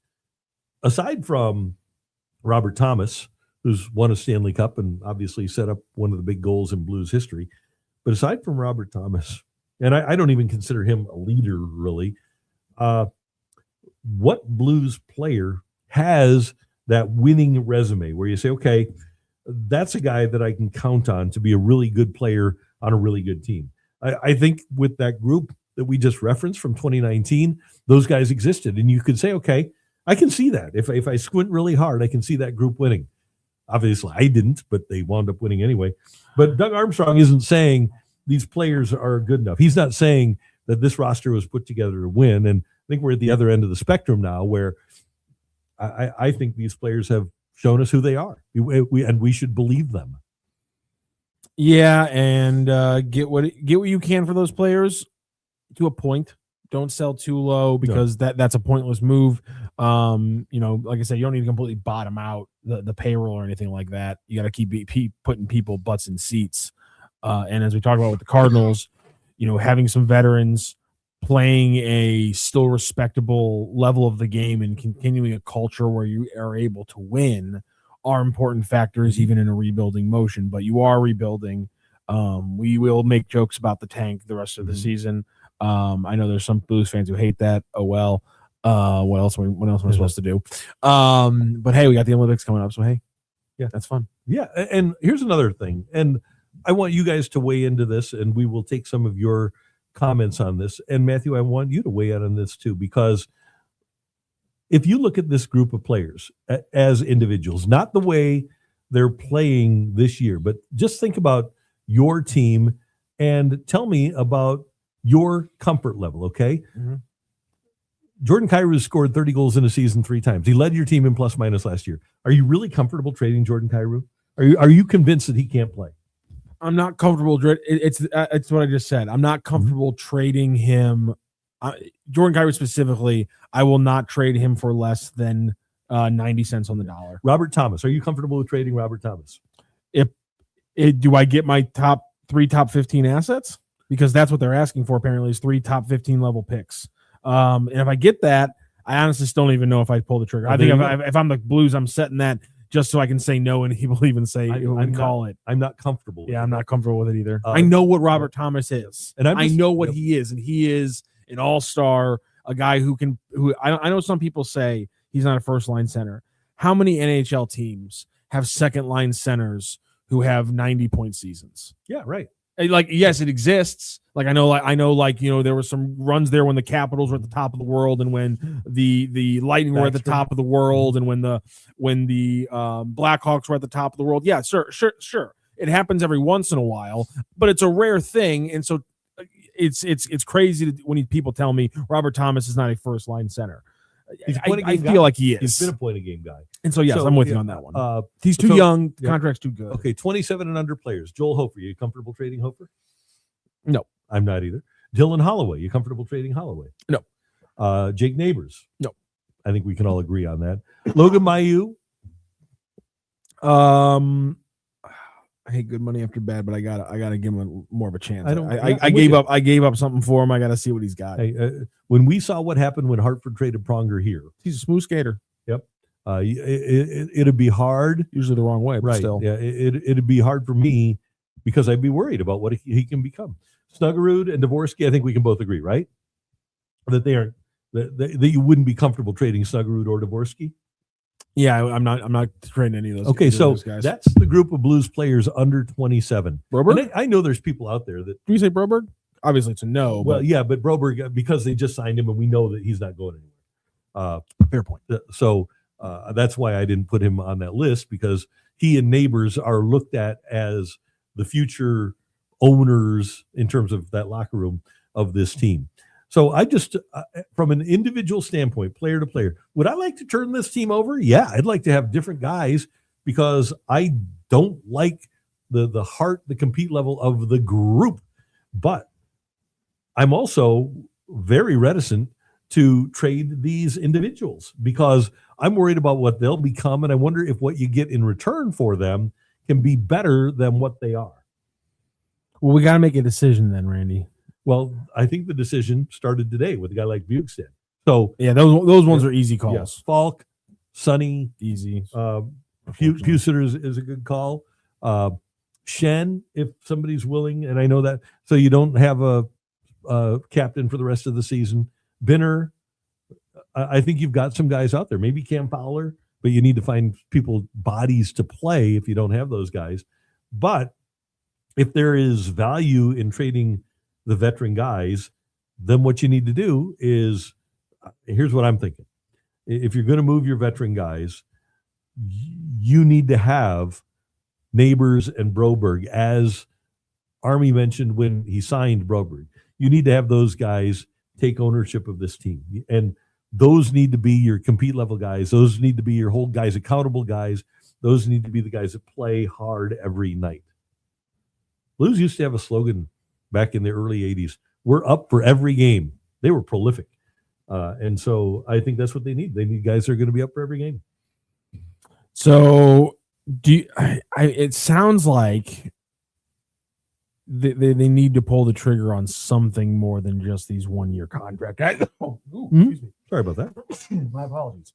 Aside from Robert Thomas, who's won a Stanley Cup and obviously set up one of the big goals in Blues history, but aside from Robert Thomas, and I don't even consider him a leader really, what Blues player has that winning resume where you say, okay, that's a guy that I can count on to be a really good player on a really good team? I think with that group that we just referenced from 2019, those guys existed. And you could say, okay, I can see that. If I squint really hard, I can see that group winning. Obviously, I didn't, but they wound up winning anyway. But Doug Armstrong isn't saying these players are good enough. He's not saying that this roster was put together to win. And I think we're at the other end of the spectrum now where I think these players have shown us who they are. We should believe them. Yeah, and get what you can for those players to a point. Don't sell too low because that's a pointless move. Like I said, you don't need to completely bottom out the payroll or anything like that. You got to keep putting people butts in seats. And as we talked about with the Cardinals, having some veterans playing a still respectable level of the game and continuing a culture where you are able to win are important factors even in a rebuilding motion. But you are rebuilding. We will make jokes about the tank the rest of the season. I know there's some Blues fans who hate that. Oh well. What else am I supposed to do? But hey, we got the Olympics coming up, so hey, yeah, that's fun. Yeah, and here's another thing, and I want you guys to weigh into this, and we will take some of your comments on this. And Matthew, I want you to weigh in on this too, because if you look at this group of players as individuals, not the way they're playing this year, but just think about your team and tell me about your comfort level, okay? Mm-hmm. Jordan Kyrou scored 30 goals in a season 3 times. He led your team in plus minus last year. Are you really comfortable trading Jordan Kyrou? Are you convinced that he can't play? I'm not comfortable. It's what I just said. I'm not comfortable trading him. Jordan Kyrou specifically, I will not trade him for less than 90 cents on the dollar. Robert Thomas. Are you comfortable with trading Robert Thomas? Do I get my top 15 assets? Because that's what they're asking for, apparently, is 3 top 15 level picks. And if I get that, I honestly still don't even know if I'd pull the trigger. I think if I'm the Blues, I'm setting that just so I can say no, and he will even say call it. I'm not comfortable with it. I'm not comfortable with it either. I know what Robert Thomas is, and I know what he is, and he is an all-star, a guy who I know some people say he's not a first-line center. How many NHL teams have second-line centers who have 90-point seasons? Yeah, right. Like, yes, it exists. I know, there were some runs there when the Capitals were at the top of the world, and when the Lightning were at the top of the world, and when the Blackhawks were at the top of the world. Yeah, sure. It happens every once in a while, but it's a rare thing, and so it's crazy when people tell me Robert Thomas is not a first line center. I feel like he is. He's been a point a game guy. And so, yes, I'm with you on that one. He's too young. The contract's too good. Okay, 27 and under players. Joel Hofer, you comfortable trading Hofer? No. I'm not either. Dylan Holloway, you comfortable trading Holloway? No. Jake Neighbors? No. I think we can all agree on that. Logan Mailloux? I hate good money after bad, but I gotta give him more of a chance. I gave up something for him. I gotta see what he's got. Hey, when we saw what happened when Hartford traded Pronger here, he's a smooth skater. Yep. It'd be hard. Usually the wrong way, but right? Still, yeah. It'd be hard for me because I'd be worried about what he can become. Snuggerud and Dvorsky, I think we can both agree, right? That they aren't that you wouldn't be comfortable trading Snuggerud or Dvorsky. Yeah, I'm not trading any of those. Okay, so guys. That's the group of Blues players under 27. Broberg? I know there's people out there that. Do you say Broberg? Obviously, it's a no. Well, yeah, but Broberg, because they just signed him and we know that he's not going anywhere. Fair point. So that's why I didn't put him on that list, because he and Neighbors are looked at as the future owners in terms of that locker room of this team. So I just, from an individual standpoint, player to player, would I like to turn this team over? Yeah, I'd like to have different guys, because I don't like the heart, the compete level of the group. But I'm also very reticent to trade these individuals, because I'm worried about what they'll become, and I wonder if what you get in return for them can be better than what they are. Well, we got to make a decision then, Randy. Well, I think the decision started today with a guy like Bukestad. So yeah, those ones are easy calls. Yeah. Falk, Sonny, easy. Husitter is a good call. Shen, if somebody's willing, and I know that. So you don't have a captain for the rest of the season. Binner, I think you've got some guys out there. Maybe Cam Fowler, but you need to find bodies to play if you don't have those guys. But if there is value in trading the veteran guys, then what you need to do is, here's what I'm thinking. If you're going to move your veteran guys, you need to have Neighbors and Broberg, as Army mentioned when he signed Broberg. You need to have those guys take ownership of this team. And those need to be your compete level guys. Those need to be your hold guys, accountable guys. Those need to be the guys that play hard every night. Blues used to have a slogan back in the early 80s. We're up for every game. They were prolific. And so I think that's what they need. They need guys that are going to be up for every game. So it sounds like they need to pull the trigger on something more than just these 1-year contracts. Excuse me. Sorry about that. My apologies.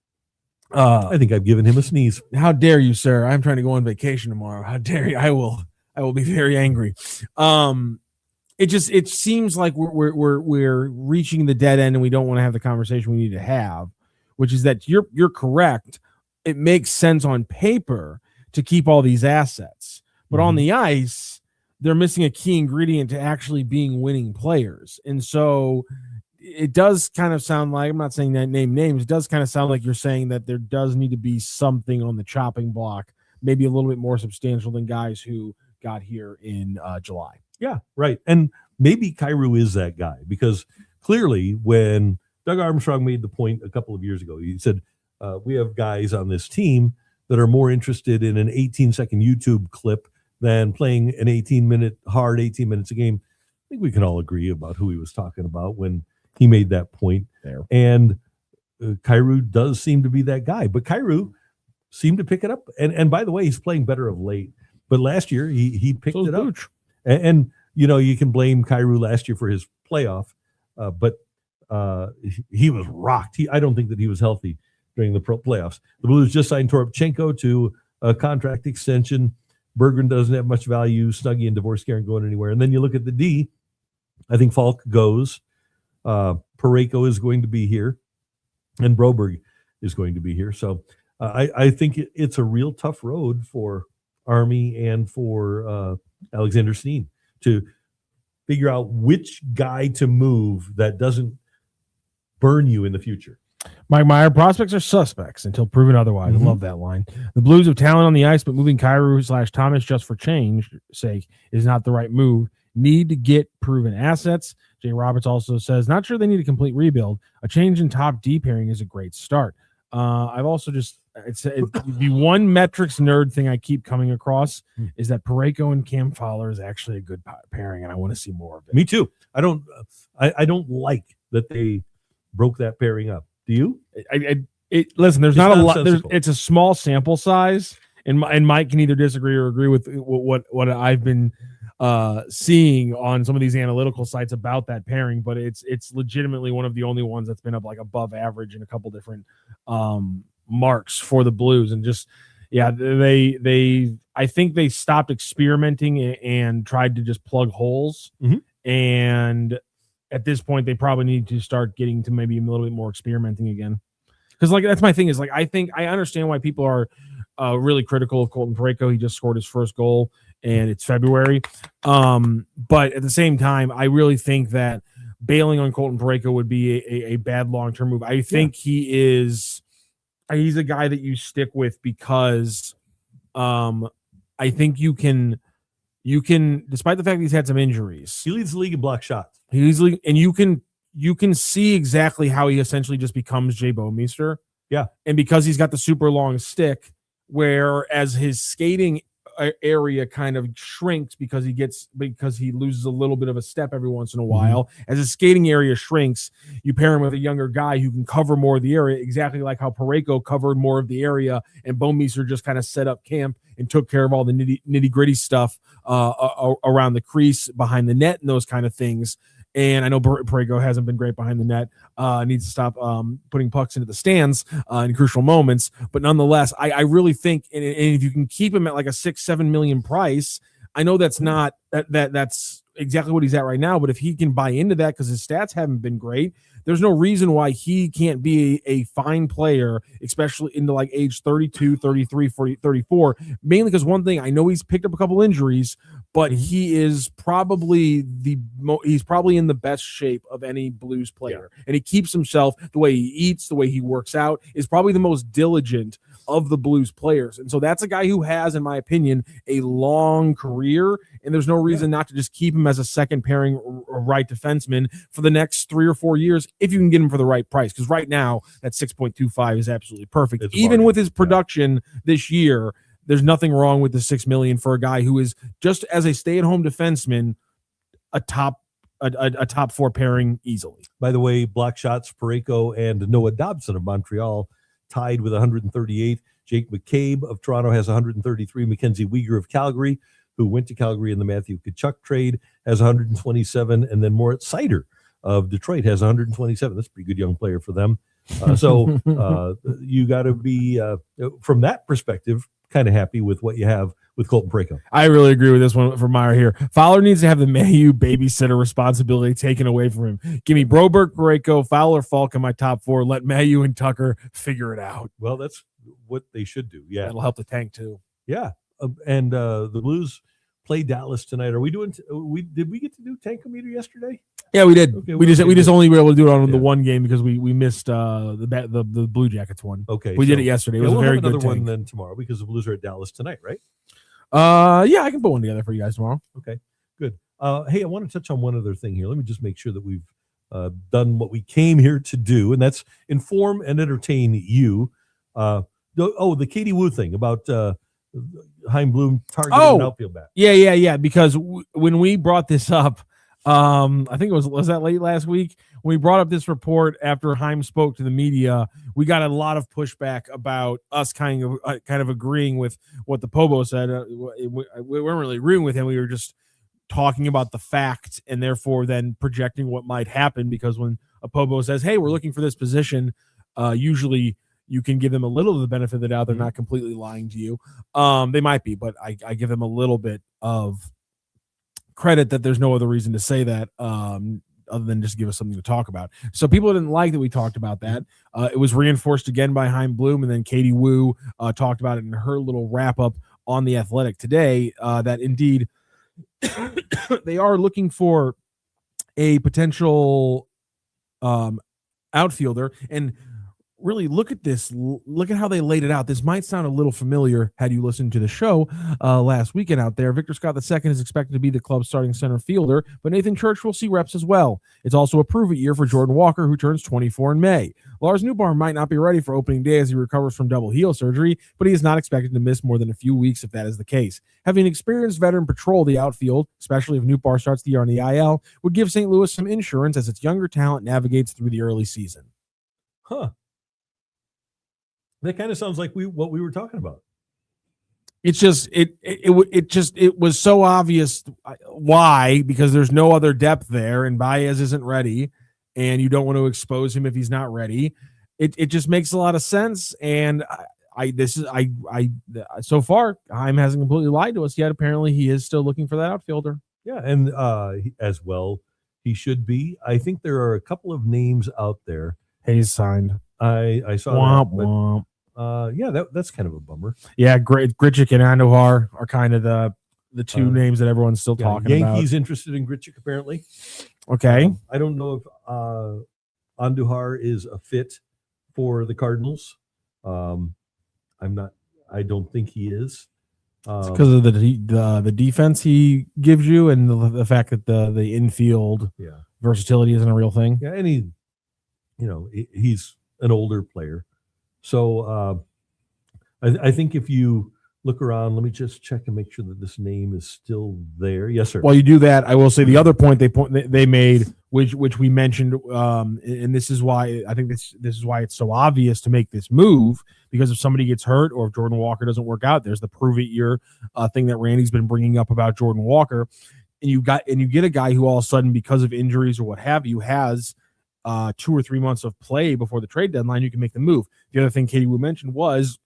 I think I've given him a sneeze. How dare you, sir? I'm trying to go on vacation tomorrow. How dare you? I will be very angry. It seems like we're reaching the dead end, and we don't want to have the conversation we need to have, which is that you're correct. It makes sense on paper to keep all these assets, but on the ice, they're missing a key ingredient to actually being winning players. And so it does kind of sound like, I'm not saying that name names, it does kind of sound like you're saying that there does need to be something on the chopping block, maybe a little bit more substantial than guys who got here in July. Yeah, right. And maybe Kyrou is that guy, because clearly when Doug Armstrong made the point a couple of years ago. He said, we have guys on this team that are more interested in an 18-second YouTube clip than playing an 18 minutes a game. I think we can all agree about who he was talking about when he made that point. There. And Kyrou does seem to be that guy. But Kyrou seemed to pick it up. And by the way, he's playing better of late. But last year, he picked it up. And you can blame Kyrou last year for his playoff. But he was rocked. I don't think that he was healthy during the playoffs. The Blues just signed Toropchenko to a contract extension. Berggren doesn't have much value. Snuggie and Dvorsky aren't going anywhere. And then you look at the D. I think Falk goes. Karraker is going to be here. And Broberg is going to be here. So I think it's a real tough road for Army and for Alexander Steen to figure out which guy to move that doesn't burn you in the future. Mike Meyer, prospects are suspects until proven otherwise. I love that line. The Blues have talent on the ice, but moving Kyrou/Thomas just for change sake is not the right move. Need to get proven assets. Jay Roberts also says, not sure they need a complete rebuild. A change in top D pairing is a great start. I've also the one metrics nerd thing I keep coming across is that Karraker and Cam Fowler is actually a good pairing, and I want to see more of it. Me too. I don't like that they broke that pairing up. Do you? Listen, there's not a lot. It's a small sample size, and Mike can either disagree or agree with what I've been seeing on some of these analytical sites about that pairing. But it's legitimately one of the only ones that's been up like above average in a couple different marks for the Blues, and just I think they stopped experimenting and tried to just plug holes, and at this point, they probably need to start getting to maybe a little bit more experimenting again. Because that's my thing is I think I understand why people are really critical of Colton Karraker. He just scored his first goal and it's February. But at the same time, I really think that bailing on Colton Karraker would be a bad long-term move. I think he's a guy that you stick with because I think you can, despite the fact that he's had some injuries. He leads the league in block shots. And you can see exactly how he essentially just becomes Jay Bouwmeester. Yeah. And because he's got the super long stick, whereas his skating area kind of shrinks because he loses a little bit of a step every once in a while. As his skating area shrinks, you pair him with a younger guy who can cover more of the area, exactly like how Karraker covered more of the area and Bouwmeester just kind of set up camp and took care of all the nitty gritty stuff around the crease, behind the net, and those kind of things. And I know Karraker hasn't been great behind the net. Needs to stop putting pucks into the stands in crucial moments. But nonetheless, I really think, and if you can keep him at like a $6-7 million price, I know that's not that's exactly what he's at right now. But if he can buy into that because his stats haven't been great, there's no reason why he can't be a fine player, especially into like age 32, 33, 40, 34. Mainly because one thing, I know he's picked up a couple injuries, but he is probably he's probably in the best shape of any Blues player. Yeah. And he keeps himself, the way he eats, the way he works out, is probably the most diligent of the Blues players. And so that's a guy who has, in my opinion, a long career, and there's no reason not to just keep him as a second pairing right defenseman for the next 3 or 4 years if you can get him for the right price. Because right now, that 6.25 is absolutely perfect. Even with his production this year, there's nothing wrong with the $6 million for a guy who is just as a stay-at-home defenseman, a top 4 pairing easily. By the way, block shots, Karraker and Noah Dobson of Montreal tied with 138. Jake McCabe of Toronto has 133. Mackenzie Weegar of Calgary, who went to Calgary in the Matthew Tkachuk trade, has 127. And then Moritz Seider of Detroit has 127. That's a pretty good young player for them. So you got to be, from that perspective, kind of happy with what you have with Colton Karraker. I really agree with this one from Meyer here. Fowler needs to have the Mayu babysitter responsibility taken away from him. Give me Broberg, Karraker, Fowler, Falk in my top 4. Let Mayu and Tucker figure it out. Well, that's what they should do. Yeah, that'll help the tank too. Yeah, and the Blues play Dallas tonight. Are we doing? Did we get to do Tankometer yesterday? Yeah, we did. Okay, we just only were able to do it on the one game because we missed the Blue Jackets one. Okay, we did it yesterday. It was a very good another one then tomorrow because the Blues are at Dallas tonight, right? Yeah, I can put one together for you guys tomorrow. Okay, good. Hey, I want to touch on one other thing here. Let me just make sure that we've done what we came here to do, and that's inform and entertain you. The Katie Wu thing about Chaim Bloom targeting an outfield bat. Yeah. Because when we brought this up, I think was that late last week when we brought up this report after Chaim spoke to the media. We got a lot of pushback about us kind of agreeing with what the Pobo said. We weren't really agreeing with him. We were just talking about the fact and therefore then projecting what might happen, because when a Pobo says, hey, we're looking for this position, usually you can give them a little of the benefit of the doubt. They're not completely lying to you. They might be, but I give them a little bit of credit that there's no other reason to say that other than just give us something to talk about. So people didn't like that we talked about that. It was reinforced again by Chaim Bloom, and then Katie Wu talked about it in her little wrap-up on The Athletic today, that indeed they are looking for a potential outfielder. And really look at this. Look at how they laid it out. This might sound a little familiar had you listened to the show last weekend out there. Victor Scott II is expected to be the club's starting center fielder, but Nathan Church will see reps as well. It's also a prove-it year for Jordan Walker, who turns 24 in May. Lars Newbar might not be ready for opening day as he recovers from double heel surgery, but he is not expected to miss more than a few weeks if that is the case. Having an experienced veteran patrol the outfield, especially if Newbar starts the year on the IL, would give St. Louis some insurance as its younger talent navigates through the early season. Huh. That kind of sounds like what we were talking about. It's just it was so obvious why, because there's no other depth there, and Baez isn't ready, and you don't want to expose him if he's not ready. It just makes a lot of sense, and so far Chaim hasn't completely lied to us yet. Apparently, he is still looking for that outfielder. Yeah, and as well, he should be. I think there are a couple of names out there. Hayes signed. I saw womp, that. But, womp. That's kind of a bummer. Yeah, Grichuk and Andujar are kind of the two names that everyone's still talking about. Yankees interested in Grichuk, apparently. Okay. I don't know if Andujar is a fit for the Cardinals. I don't think he is. It's because of the defense he gives you, and the fact that the infield versatility isn't a real thing. Yeah, and he's an older player. So I think if you look around, let me just check and make sure that this name is still there. Yes, sir. While you do that, I will say the other point they made, which we mentioned, and this is why I think this is why it's so obvious to make this move, because if somebody gets hurt or if Jordan Walker doesn't work out, there's the prove it year thing that Randy's been bringing up about Jordan Walker, and you get a guy who all of a sudden, because of injuries or what have you, has 2 or 3 months of play before the trade deadline, you can make the move. The other thing Katie Wu mentioned was,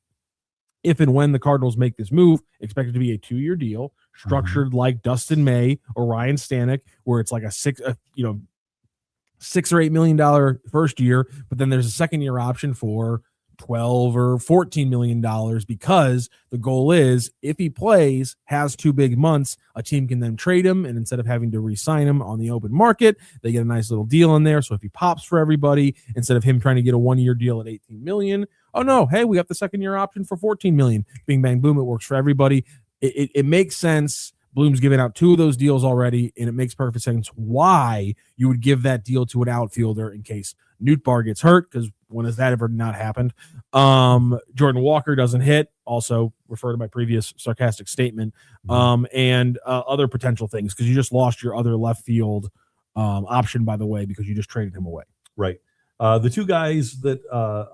if and when the Cardinals make this move, expect it to be a 2-year deal, structured like Dustin May or Ryan Stanek, where it's like a $6 or $8 million first year, but then there's a second year option for $12 or $14 million, because the goal is, if he plays, has 2 big months, a team can then trade him, and instead of having to re-sign him on the open market, they get a nice little deal in there. So if he pops for everybody, instead of him trying to get a 1-year deal at $18 million, oh no, hey, we got the second year option for $14 million. Bing, bang, boom, it works for everybody. It makes sense. Bloom's given out 2 of those deals already, and it makes perfect sense why you would give that deal to an outfielder in case Nootbaar gets hurt, because when has that ever not happened? Jordan Walker doesn't hit, also refer to my previous sarcastic statement, and other potential things, because you just lost your other left field option, by the way, because you just traded him away. Right. The 2 guys that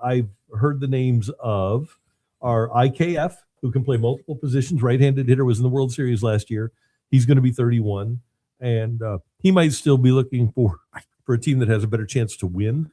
I've heard the names of are IKF, who can play multiple positions. Right-handed hitter, was in the World Series last year. He's going to be 31, and he might still be looking for a team that has a better chance to win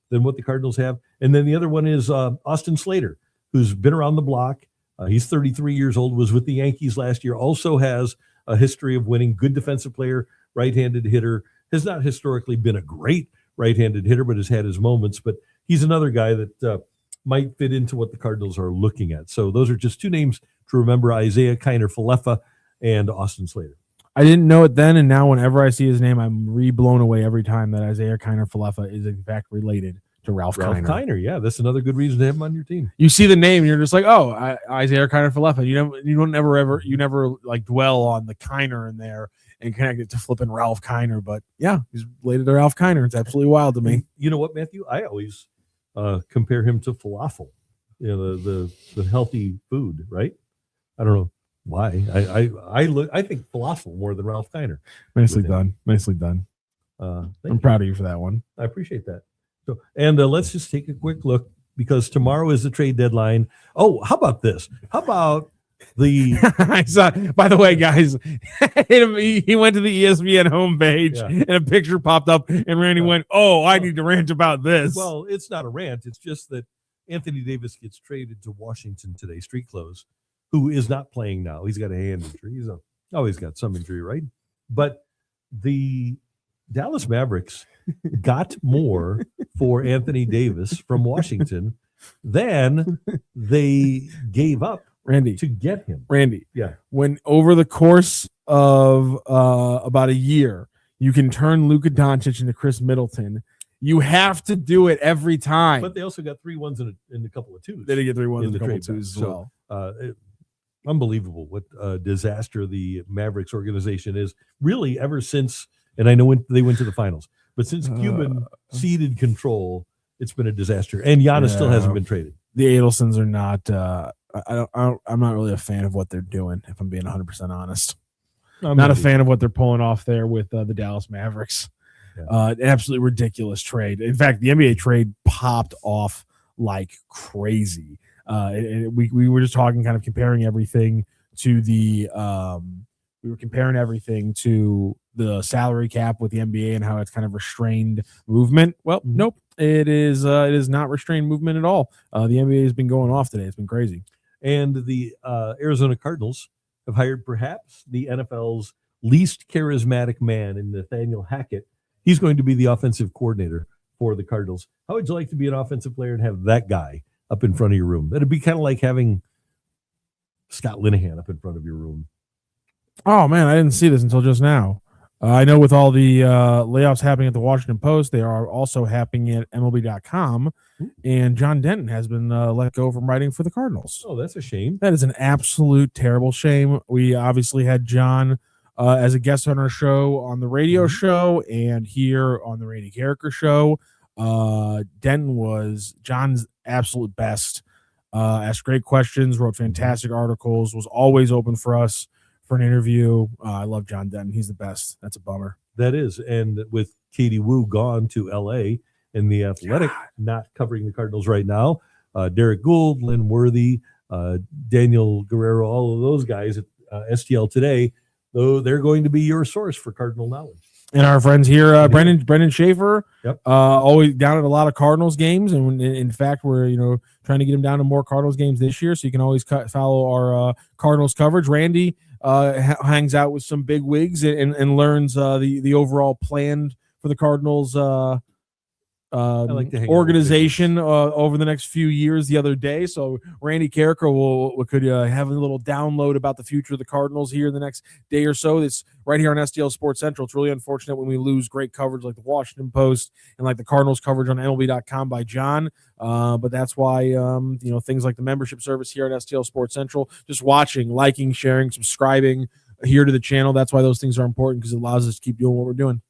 than what the Cardinals have. And then the other one is Austin Slater, who's been around the block. He's 33 years old, was with the Yankees last year, also has a history of winning, good defensive player, right-handed hitter, has not historically been a great right-handed hitter, but has had his moments. But he's another guy that might fit into what the Cardinals are looking at. So those are just 2 names to remember: Isaiah Kiner-Falefa and Austin Slater. I didn't know it then, and now whenever I see his name, I'm blown away every time that Isaiah Kiner-Falefa is in fact related Ralph Ralph Kiner. Kiner, yeah, that's another good reason to have him on your team. You see the name, and you're just like, oh, Isaiah Kiner for left. You never like dwell on the Kiner in there and connect it to flipping Ralph Kiner. But yeah, he's related to Ralph Kiner. It's absolutely wild to me. You know what, Matthew? I always compare him to falafel. You know, the healthy food, right? I don't know why. I think falafel more than Ralph Kiner. Nicely done. Nicely done. I'm proud of you for that one. I appreciate that. So, and let's just take a quick look because tomorrow is the trade deadline. Oh, how about this? How about the? I saw. By the way, guys, he went to the ESPN homepage and a picture popped up, and Randy went, "Oh, I need to rant about this." Well, it's not a rant. It's just that Anthony Davis gets traded to Washington today, street clothes, who is not playing now. He's got a hand injury. He's always got some injury, right? But the Dallas Mavericks got more for Anthony Davis from Washington than they gave up, Randy, to get him. Randy, yeah. When over the course of about a year, you can turn Luka Doncic into Chris Middleton. You have to do it every time. But they also got 3 ones and a couple of twos. They did get 3 ones in and a the couple of trade twos back. as well. Unbelievable what disaster the Mavericks organization is. Really, ever since, and I know when they went to the finals, but since Cuban ceded control, it's been a disaster. And Giannis still hasn't been traded. The Adelsons are not. I'm not really a fan of what they're doing. If I'm being 100% honest, I'm not a fan of what they're pulling off there with the Dallas Mavericks. Yeah. An absolutely ridiculous trade. In fact, the NBA trade popped off like crazy. We were just talking, kind of comparing everything to the. We were comparing everything to the salary cap with the NBA and how it's kind of restrained movement. Well, nope, it is not restrained movement at all. The NBA has been going off today. It's been crazy. And the Arizona Cardinals have hired perhaps the NFL's least charismatic man in Nathaniel Hackett. He's going to be the offensive coordinator for the Cardinals. How would you like to be an offensive player and have that guy up in front of your room? That'd be kind of like having Scott Linehan up in front of your room. Oh, man, I didn't see this until just now. I know with all the layoffs happening at the Washington Post, they are also happening at MLB.com, and John Denton has been let go from writing for the Cardinals. Oh, that's a shame. That is an absolute terrible shame. We obviously had John as a guest on our show on the radio show and here on the Randy Karraker show. Denton was John's absolute best. Asked great questions, wrote fantastic articles, was always open for us for an interview. I love John Denton. He's the best. That's a bummer. That is. And with Katie Wu gone to L.A. and the Athletic not covering the Cardinals right now, Derek Gould, Lynn Worthy, Daniel Guerrero, all of those guys at STL Today, though they're going to be your source for Cardinal knowledge. And our friends here, Brendan Schaefer, yep. Always down at a lot of Cardinals games, and in fact, we're trying to get him down to more Cardinals games this year, so you can always follow our Cardinals coverage. Randy hangs out with some big wigs and learns the overall plan for the Cardinals organization over the next few years the other day. So Randy Karraker could have a little download about the future of the Cardinals here in the next day or so. It's right here on STL Sports Central. It's really unfortunate when we lose great coverage like the Washington Post and like the Cardinals coverage on MLB.com by John. But that's why, things like the membership service here at STL Sports Central, just watching, liking, sharing, subscribing here to the channel. That's why those things are important, because it allows us to keep doing what we're doing.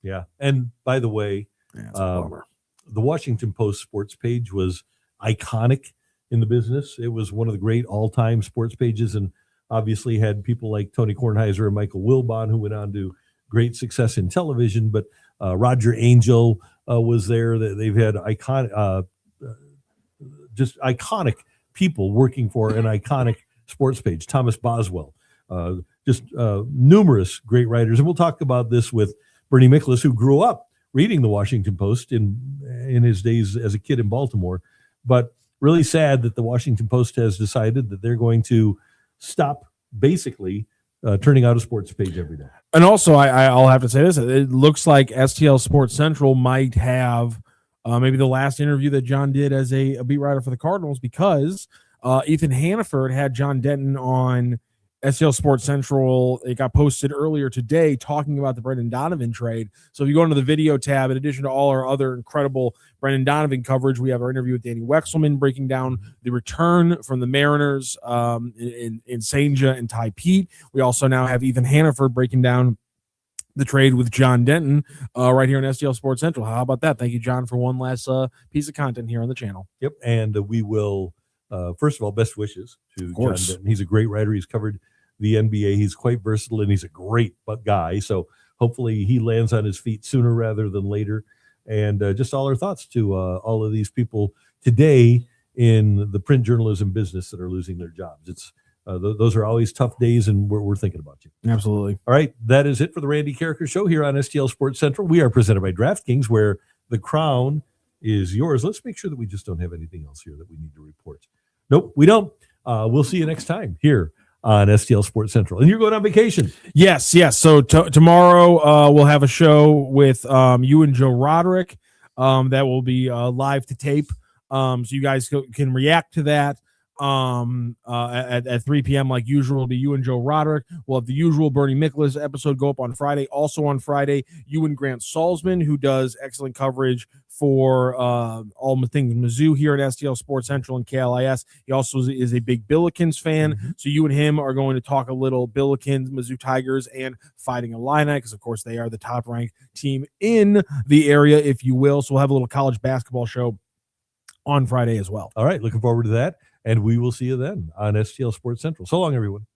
Yeah. And by the way, the Washington Post sports page was iconic in the business. It was one of the great all-time sports pages, and obviously had people like Tony Kornheiser and Michael Wilbon, who went on to great success in television. But Roger Angel was there. They've had just iconic people working for an iconic sports page. Thomas Boswell, just numerous great writers. And we'll talk about this with Bernie Miklasz, who grew up reading the Washington Post in his days as a kid in Baltimore. But really sad that the Washington Post has decided that they're going to stop basically turning out a sports page every day. And also, I'll have to say this. It looks like STL Sports Central might have maybe the last interview that John did as a beat writer for the Cardinals, because Ethan Hannaford had John Denton on STL Sports Central, it got posted earlier today talking about the Brendan Donovan trade. So if you go into the video tab, in addition to all our other incredible Brendan Donovan coverage, we have our interview with Danny Wexelman breaking down the return from the Mariners in Senja and Ty Pete. We also now have Ethan Hannaford breaking down the trade with John Denton right here on STL Sports Central. How about that? Thank you, John, for one last piece of content here on the channel. Yep, and we will, first of all, best wishes to John Denton. He's a great writer. He's covered the NBA. He's quite versatile, and he's a great guy. So hopefully he lands on his feet sooner rather than later. And just all our thoughts to all of these people today in the print journalism business that are losing their jobs. It's those are always tough days, and we're thinking about you. Absolutely. All right, that is it for the Randy Karraker Show here on STL Sports Central. We are presented by DraftKings, where the crown is yours. Let's make sure that we just don't have anything else here that we need to report. Nope, we don't. We'll see you next time here on STL Sports Central. And you're going on vacation. Yes. So tomorrow we'll have a show with you and Joe Roderick that will be live to tape. So you guys can react to that at 3 p.m. like usual. It'll be you and Joe Roderick. We'll have the usual Bernie Miklasz episode go up on Friday. Also on Friday, you and Grant Salzman, who does excellent coverage for all things Mizzou here at STL Sports Central and KLIS. He also is a big Billikens fan. Mm-hmm. So you and him are going to talk a little Billikens, Mizzou Tigers, and Fighting Illini, because, of course, they are the top-ranked team in the area, if you will. So we'll have a little college basketball show on Friday as well. All right, looking forward to that. And we will see you then on STL Sports Central. So long, everyone.